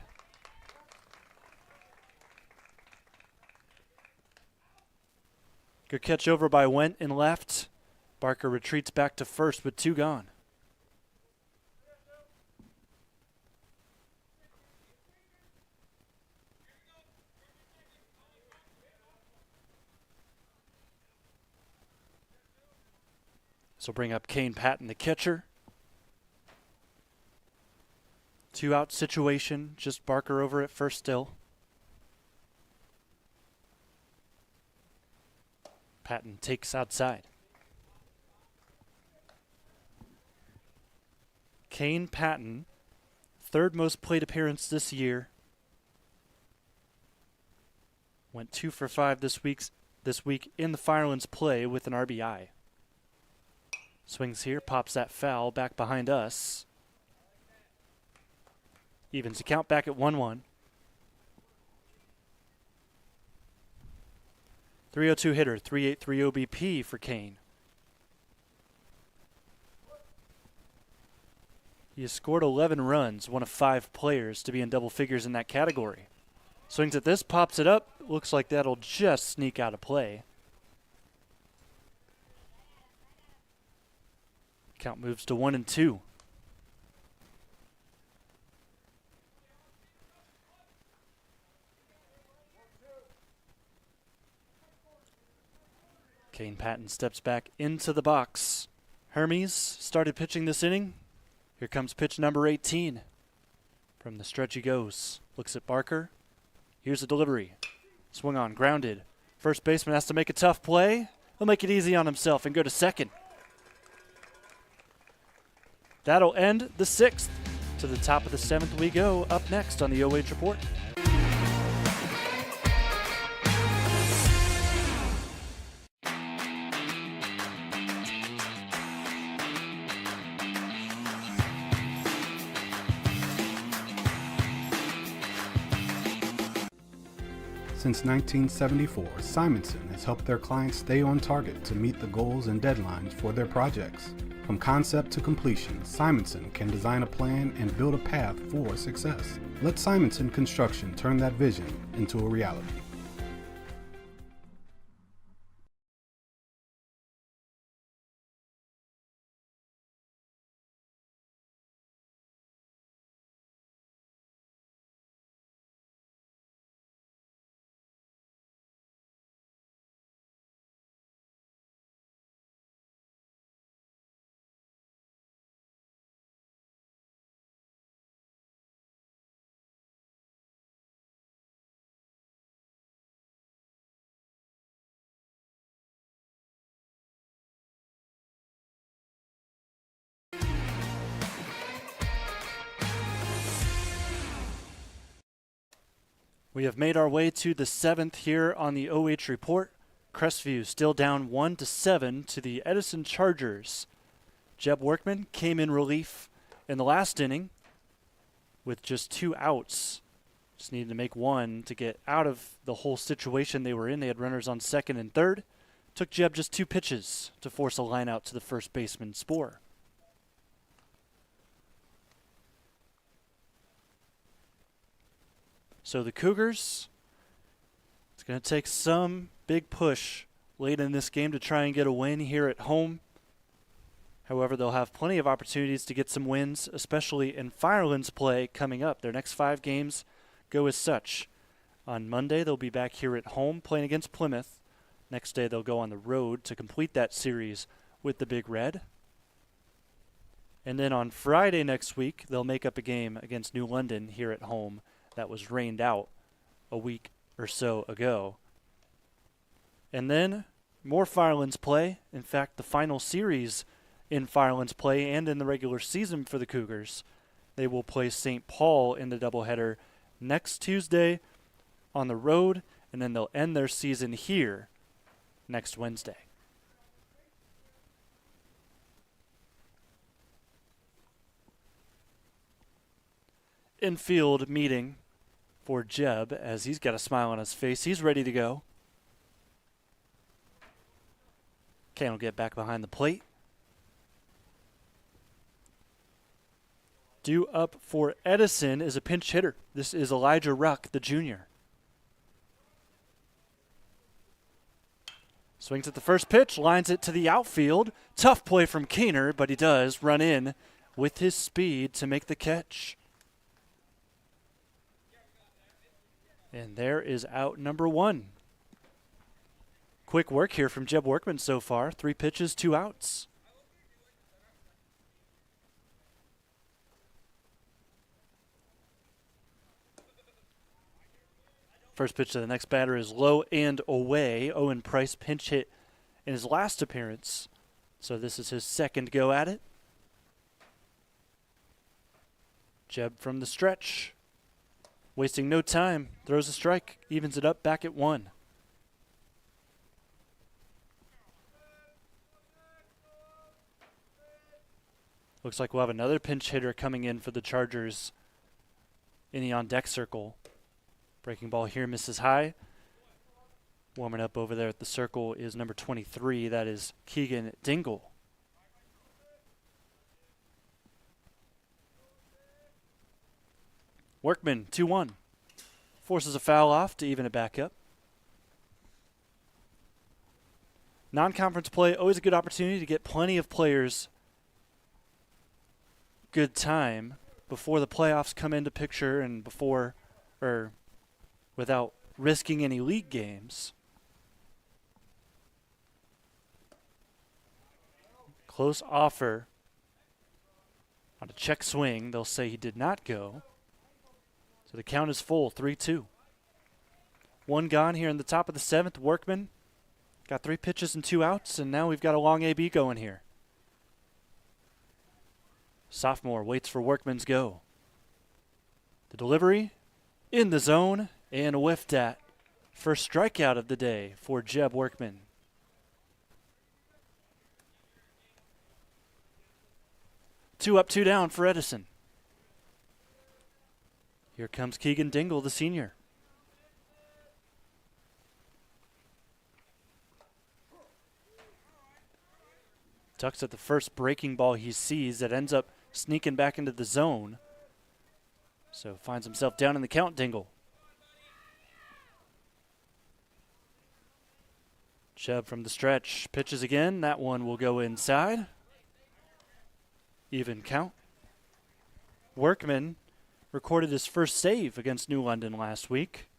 Speaker 1: Good catch over by Wendt in left. Barker retreats back to first with 2 gone. This will bring up Kane Patton, the catcher. 2-out situation, just Barker over at first still. Patton takes outside. Kane Patton, 3rd most plate appearance this year. Went 2 for 5 this week in the Firelands play with an RBI. Swings here, pops that foul back behind us. Evens the count back at 1-1. 302 hitter, 3.83 OBP for Kane. He has scored 11 runs, one of 5 players to be in double figures in that category. Swings at this, pops it up. Looks like that'll just sneak out of play. Count moves to 1-2. Kane Patton steps back into the box. Hermes started pitching this inning. Here comes pitch number 18. From the stretch he goes. Looks at Barker. Here's the delivery. Swung on, grounded. First baseman has to make a tough play. He'll make it easy on himself and go to second. That'll end the 6th. To the top of the 7th we go. Up next on the OH Report.
Speaker 4: Since 1974, Simonson has helped their clients stay on target to meet the goals and deadlines for their projects. From concept to completion, Simonson can design a plan and build a path for success. Let Simonson Construction turn that vision into a reality.
Speaker 1: We have made our way to the 7th here on the OH Report. Crestview still down 1-7 to the Edison Chargers. Jeb Workman came in relief in the last inning with just 2 outs. Just needed to make 1 to get out of the whole situation they were in. They had runners on 2nd and 3rd. Took Jeb just 2 pitches to force a line out to the first baseman, Sporer. So the Cougars, it's going to take some big push late in this game to try and get a win here at home. However, they'll have plenty of opportunities to get some wins, especially in Firelands play coming up. Their next 5 games go as such. On Monday, they'll be back here at home playing against Plymouth. Next day, they'll go on the road to complete that series with the Big Red. And then on Friday next week, they'll make up a game against New London here at home that was rained out a week or so ago. And then more Firelands play. In fact, the final series in Firelands play and in the regular season for the Cougars. They will play St. Paul in the doubleheader next Tuesday on the road, and then they'll end their season here next Wednesday. Infield meeting for Jeb as he's got a smile on his face. He's ready to go. Kane will get back behind the plate. Due up for Edison is a pinch hitter. This is Elijah Ruck, the junior. Swings at the first pitch, lines it to the outfield. Tough play from Kaner, but he does run in with his speed to make the catch. And there is out number one. Quick work here from Jeb Workman so far. 3 pitches, 2 outs. First pitch to the next batter is low and away. Owen Price pinch hit in his last appearance, so this is his second go at it. Jeb from the stretch. Wasting no time, throws a strike, evens it up back at 1. Looks like we'll have another pinch hitter coming in for the Chargers in the on-deck circle. Breaking ball here misses high. Warming up over there at the circle is number 23. That is Keegan Dingle. Workman, 2-1. Forces a foul off to even it back up. Non-conference play, always a good opportunity to get plenty of players good time before the playoffs come into picture and before, or without risking any league games. Close offer on a check swing. They'll say he did not go. So the count is full, 3-2. 1 gone here in the top of the 7th. Workman got 3 pitches and 2 outs, and now we've got a long AB going here. Sophomore waits for Workman's go. The delivery in the zone and whiffed at. First strikeout of the day for Jeb Workman. Two up, 2 down for Edison. Here comes Keegan Dingle, the senior. Tucks at the first breaking ball he sees that ends up sneaking back into the zone. So finds himself down in the count, Dingle. Chubb from the stretch pitches again. That one will go inside. Even count. Workman recorded his first save against New London last week.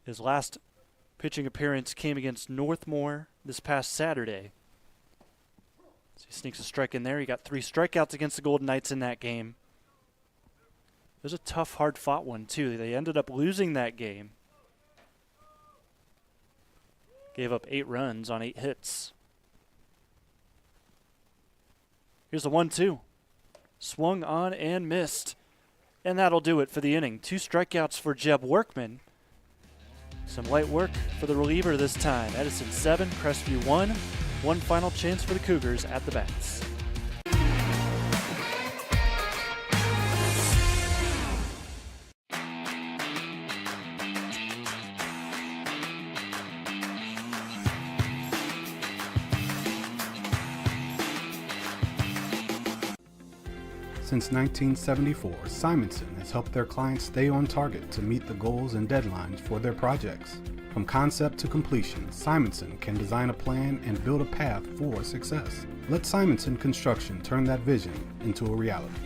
Speaker 1: His last pitching appearance came against Northmore this past Saturday. So he sneaks a strike in there. He got 3 strikeouts against the Golden Knights in that game. It was a tough, hard-fought one, too. They ended up losing that game. Gave up 8 runs on 8 hits. Here's the 1-2. Swung on and missed. And that'll do it for the inning. 2 strikeouts for Jeb Workman. Some light work for the reliever this time. Edison 7, Crestview 1. One final chance for the Cougars at the bats.
Speaker 4: Since 1974, Simonson has helped their clients stay on target to meet the goals and deadlines for their projects. From concept to completion, Simonson can design a plan and build a path for success. Let Simonson Construction turn that vision into a reality.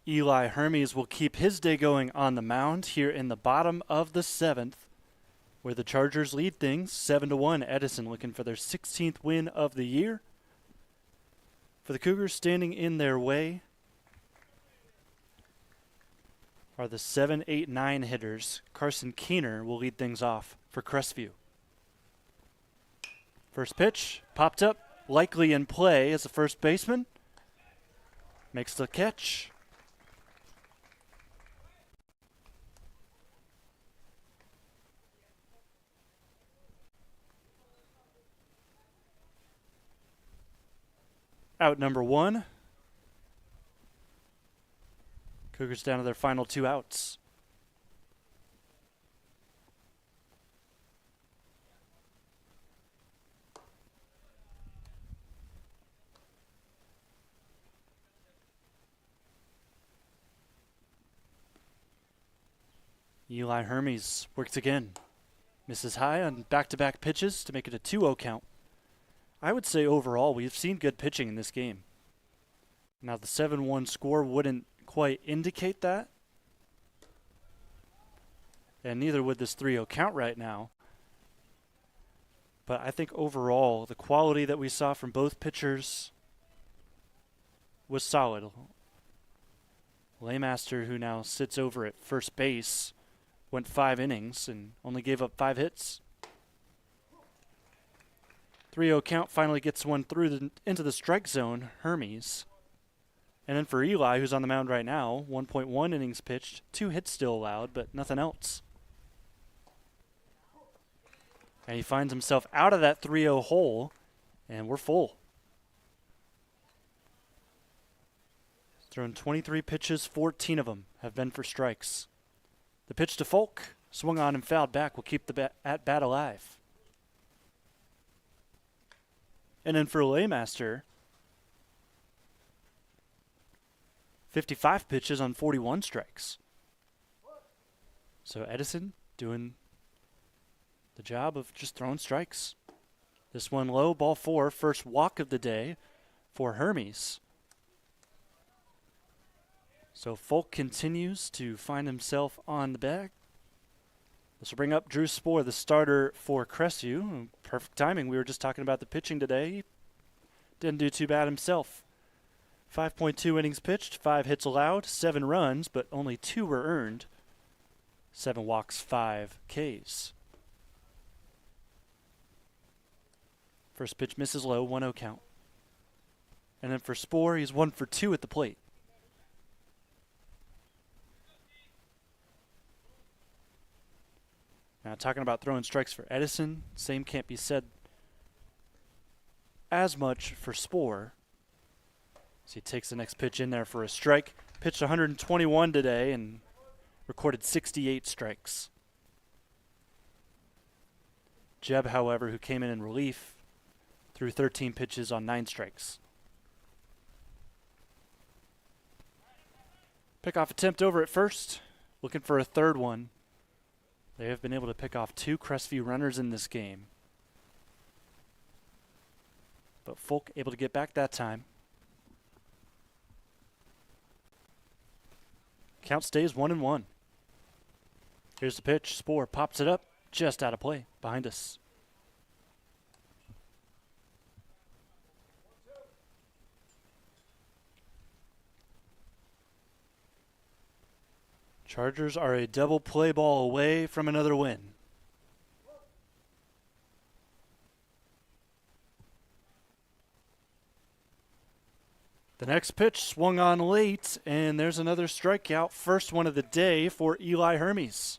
Speaker 1: Eli Hermes will keep his day going on the mound here in the bottom of the 7th, where the Chargers lead things 7-1. Edison looking for their 16th win of the year. For the Cougars, standing in their way are the 7, 8, 9 hitters. Carson Keener will lead things off for Crestview. First pitch, popped up, likely in play as the first baseman. Makes the catch. Out number 1. Cougars down to their final 2 outs. Eli Hermes works again. Misses high on back-to-back pitches to make it a 2-0 count. I would say overall we've seen good pitching in this game. Now the 7-1 score wouldn't quite indicate that. And neither would this 3-0 count right now. But I think overall the quality that we saw from both pitchers was solid. Laymaster, who now sits over at first base, went 5 innings and only gave up 5 hits. 3-0 count, finally gets one through into the strike zone, Hermes. And then for Eli, who's on the mound right now, 1.1 innings pitched, 2 hits still allowed, but nothing else. And he finds himself out of that 3-0 hole, and we're full. Thrown 23 pitches, 14 of them have been for strikes. The pitch to Folk, swung on and fouled back, will keep the at-bat alive. And then for Laymaster, 55 pitches on 41 strikes. So Edison doing the job of just throwing strikes. This one low, ball 4, first walk of the day for Hermes. So Folk continues to find himself on the bag. This will bring up Drew Spohr, the starter for Crestview. Perfect timing. We were just talking about the pitching today. He didn't do too bad himself. 5.2 innings pitched, 5 hits allowed, 7 runs, but only 2 were earned. 7 walks, 5 Ks. First pitch misses low, 1-0 count. And then for Spohr, he's 1 for 2 at the plate. Now, talking about throwing strikes for Edison, same can't be said as much for Spohr. So he takes the next pitch in there for a strike. Pitched 121 today and recorded 68 strikes. Jeb, however, who came in relief, threw 13 pitches on 9 strikes. Pickoff attempt over at first, looking for a third one. They have been able to pick off 2 Crestview runners in this game. But Folk able to get back that time. Count stays 1-1. Here's the pitch. Spohr pops it up, just out of play, behind us. Chargers are a double play ball away from another win. The next pitch swung on late, and there's another strikeout. First one of the day for Eli Hermes.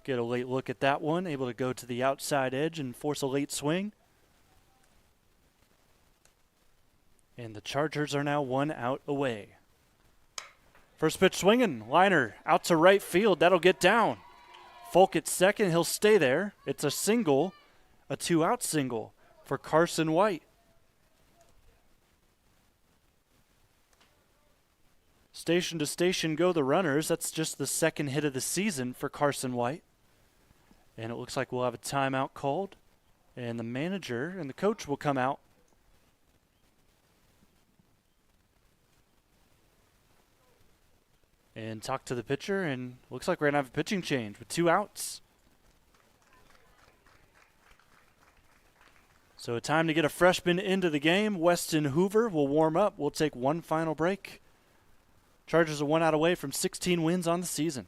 Speaker 1: Get a late look at that one, able to go to the outside edge and force a late swing. And the Chargers are now 1 out away. First pitch swinging. Liner out to right field. That'll get down. Folk at second. He'll stay there. It's a single, a 2-out single for Carson White. Station to station go the runners. That's just the second hit of the season for Carson White. And it looks like we'll have a timeout called. And the manager and the coach will come out. And talk to the pitcher, and looks like we're going to have a pitching change with 2 outs. So time to get a freshman into the game. Weston Hoover will warm up. We'll take one final break. Chargers are 1 out away from 16 wins on the season.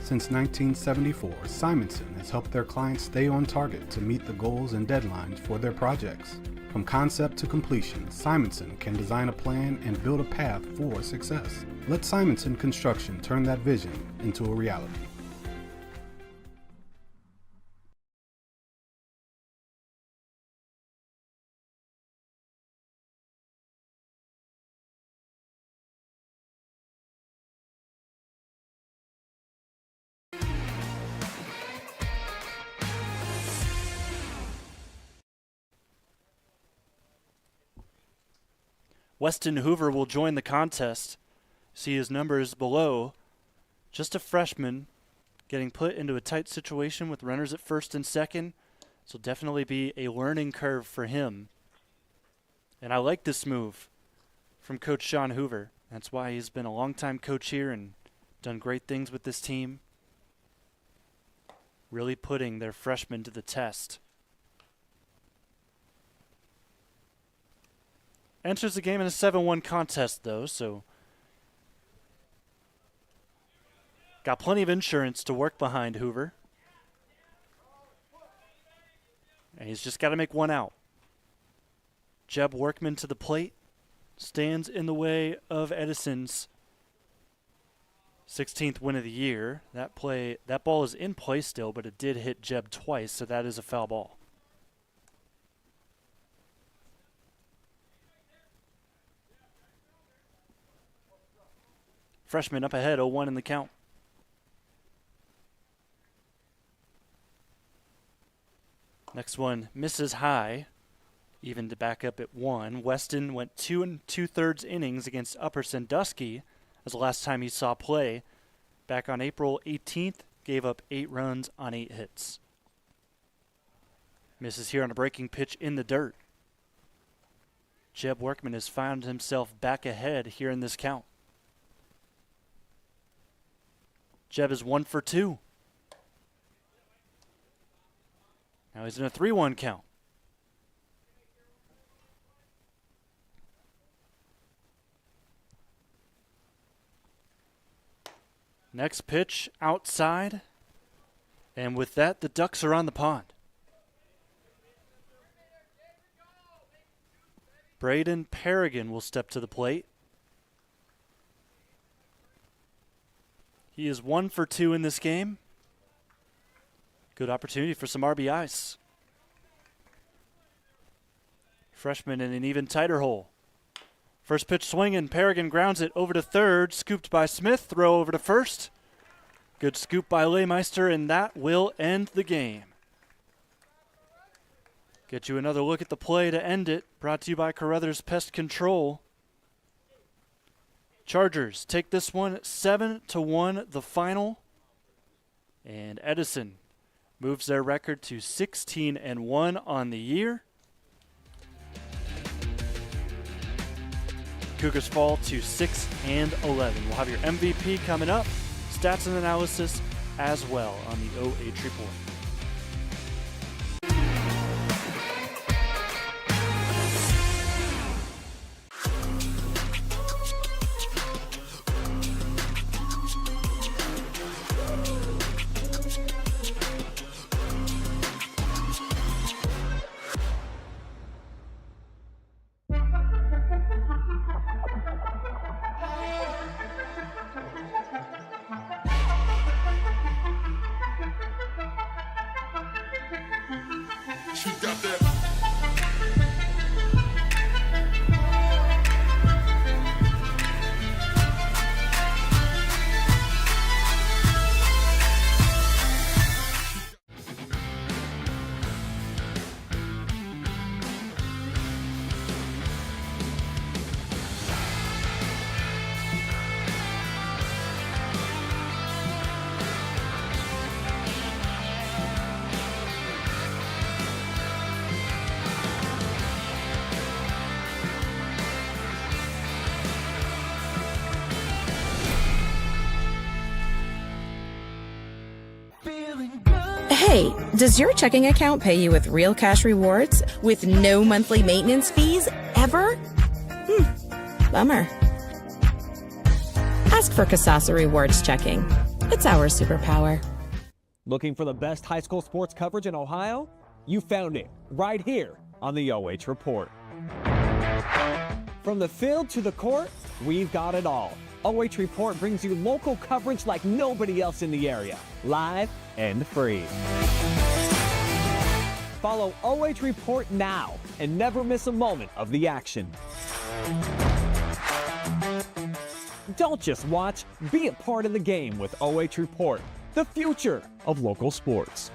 Speaker 4: Since 1974, Simonson has helped their clients stay on target to meet the goals and deadlines for their projects. From concept to completion, Simonson can design a plan and build a path for success. Let Simonson Construction turn that vision into a reality.
Speaker 1: Weston Hoover will join the contest. See his numbers below. Just a freshman getting put into a tight situation with runners at first and second. This will definitely be a learning curve for him. And I like this move from Coach Sean Hoover. That's why he's been a longtime coach here and done great things with this team. Really putting their freshmen to the test. Enters the game in a 7-1 contest, though, so got plenty of insurance to work behind Hoover. And he's just got to make 1 out. Jeb Workman to the plate. Stands in the way of Edison's 16th win of the year. That ball is in play still, but it did hit Jeb twice, so that is a foul ball. Freshman up ahead, 0-1 in the count. Next one misses high, even to back up at 1. Weston went 2 2/3 innings against Upper Sandusky as the last time he saw play. Back on April 18th, gave up 8 runs on 8 hits. Misses here on a breaking pitch in the dirt. Jeb Workman has found himself back ahead here in this count. Jeb is 1 for 2. Now he's in a 3-1 count. Next pitch outside. And with that, the Ducks are on the pond. Braden Parrigan will step to the plate. He is 1 for 2 in this game. Good opportunity for some RBIs. Freshman in an even tighter hole. First pitch swinging. Parrigan grounds it over to third. Scooped by Smith. Throw over to first. Good scoop by Leymeister, and that will end the game. Get you another look at the play to end it. Brought to you by Carothers Pest Control. Chargers take this one 7-1 the final. And Edison moves their record to 16-1 on the year. Cougars fall to 6-11. We'll have your MVP coming up, stats and analysis as well on the OH Report.
Speaker 2: Hey, does your checking account pay you with real cash rewards with no monthly maintenance fees ever? Bummer. Ask for Casasa Rewards Checking. It's our superpower.
Speaker 3: Looking for the best high school sports coverage in Ohio? You found it right here on the OH Report. From the field to the court, we've got it all. OH Report brings you local coverage like nobody else in the area, live and free. Follow OH Report now and never miss a moment of the action. Don't just watch, be a part of the game with OH Report, the future of local sports.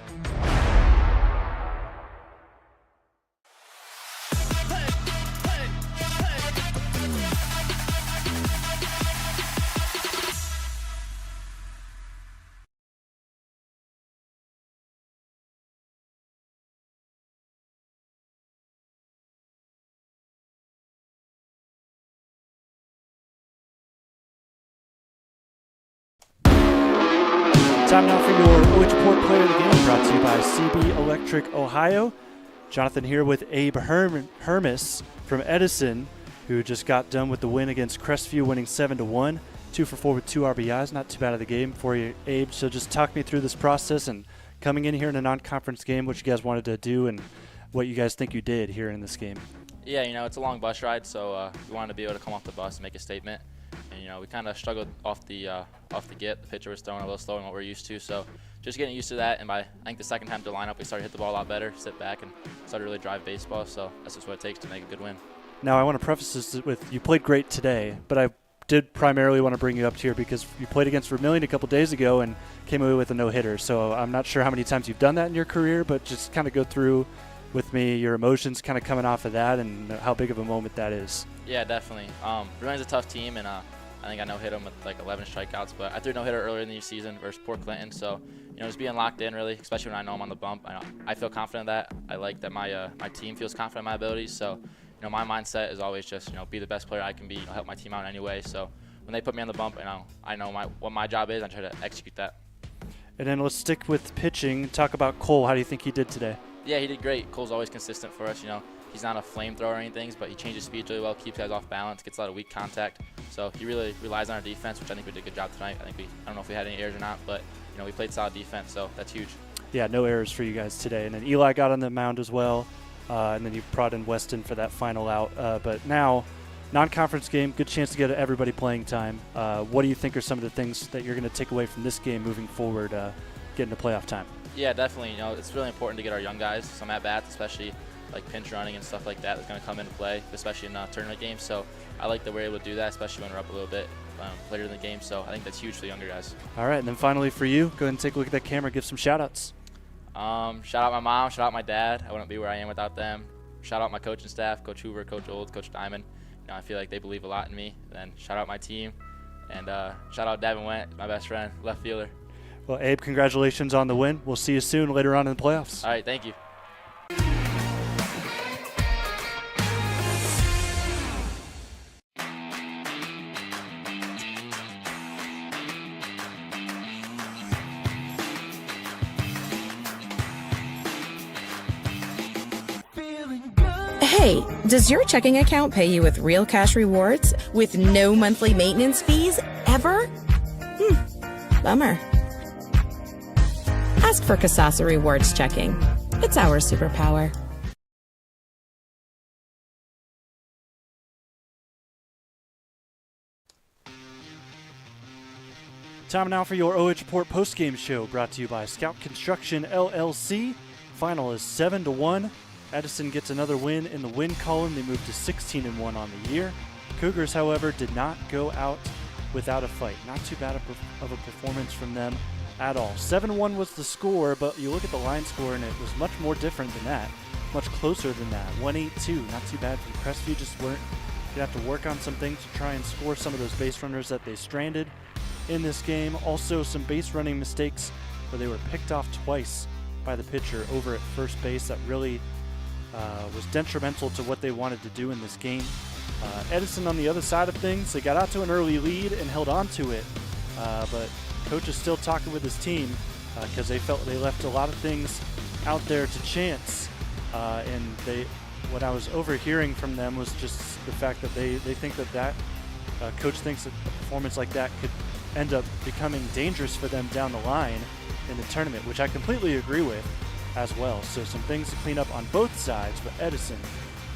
Speaker 1: Time now for your OH Report Player of the Game, brought to you by CB Electric Ohio. Jonathan here with Abe Hermes from Edison, who just got done with the win against Crestview, winning 7-1, 2 for 4 with 2 RBIs. Not too bad of the game for you, Abe. So just talk me through this process and coming in here in a non-conference game, what you guys wanted to do and what you guys think you did here in this game.
Speaker 5: Yeah, it's a long bus ride, so we wanted to be able to come off the bus and make a statement. And, we kind of struggled off the get. The pitcher was throwing a little slower than what we're used to, so just getting used to that. And I think the second time to line up, we started to hit the ball a lot better, sit back, and started to really drive baseball. So that's just what it takes to make a good win.
Speaker 1: Now, I want to preface this with you played great today, but I did primarily want to bring you up here because you played against Vermillion a couple days ago and came away with a no-hitter. So I'm not sure how many times you've done that in your career, but just kind of go through with me your emotions kind of coming off of that and how big of a moment that is.
Speaker 5: Yeah, definitely. Vermillion's a tough team, and I think I no-hit them with like 11 strikeouts, but I threw a no-hitter earlier in the season versus Port Clinton, so just being locked in really, especially when I know I'm on the bump. I feel confident in that. I like that my team feels confident in my abilities, so my mindset is always just be the best player I can be, help my team out anyway. So when they put me on the bump, I know what my job is. I try to execute that.
Speaker 1: And then let's stick with pitching. Talk about Cole. How do you think he did today?
Speaker 5: Yeah, he did great. Cole's always consistent for us. He's not a flamethrower or anything, but he changes speeds really well, keeps guys off balance, gets a lot of weak contact. So he really relies on our defense, which I think we did a good job tonight. I don't know if we had any errors or not, but we played solid defense, so that's huge. Yeah,
Speaker 1: no errors for you guys today. And then Eli got on the mound as well, and then you brought in Weston for that final out. But now, non-conference game, good chance to get everybody playing time. What do you think are some of the things that you're going to take away from this game moving forward, getting to playoff time?
Speaker 5: Yeah, definitely. It's really important to get our young guys some at-bats, especially like pinch running and stuff like that that's going to come into play, especially in tournament games. So I like that we're able to do that, especially when we're up a little bit later in the game. So I think that's huge for the younger guys. All
Speaker 1: right, and then finally for you, go ahead and take a look at that camera, give some shout-outs.
Speaker 5: Shout out my mom, shout out my dad. I wouldn't be where I am without them. Shout out my coaching staff, Coach Hoover, Coach Old, Coach Diamond. I feel like they believe a lot in me. Then shout out my team, and shout out Davin Went, my best friend, left fielder.
Speaker 1: Well, Abe, congratulations on the win. We'll see you soon later on in the playoffs.
Speaker 5: All right, thank you.
Speaker 2: Hey, does your checking account pay you with real cash rewards with no monthly maintenance fees ever? Bummer. Ask for Casasa Rewards Checking. It's our superpower.
Speaker 1: Time now for your OH Report postgame show, brought to you by Scout Construction LLC. Final is 7-1. Edison gets another win in the win column. They moved to 16-1 on the year. Cougars, however, did not go out without a fight. Not too bad of a performance from them at all. 7-1 was the score, but you look at the line score and it was much more different than that. Much closer than that. 1-8-2. Not too bad from Crestview. Just weren't. You have to work on some things to try and score some of those base runners that they stranded in this game. Also, some base running mistakes where they were picked off twice by the pitcher over at first base. That really was detrimental to what they wanted to do in this game. Edison on the other side of things, they got out to an early lead and held on to it, but coach is still talking with his team because they felt they left a lot of things out there to chance. And what I was overhearing from them was just the fact that they think that coach thinks that a performance like that could end up becoming dangerous for them down the line in the tournament, which I completely agree with as well. So some things to clean up on both sides, but Edison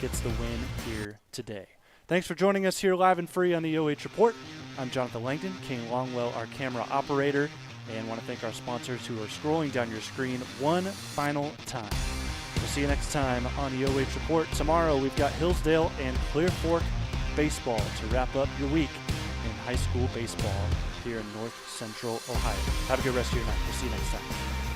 Speaker 1: gets the win here today. Thanks for joining us here live and free on the OH Report. I'm Jonathan Langdon, Kane Longwell, our camera operator, and want to thank our sponsors who are scrolling down your screen one final time. We'll see you next time on the OH Report. Tomorrow we've got Hillsdale and Clear Fork baseball to wrap up your week in high school baseball here in North Central Ohio. Have a good rest of your night. We'll see you next time.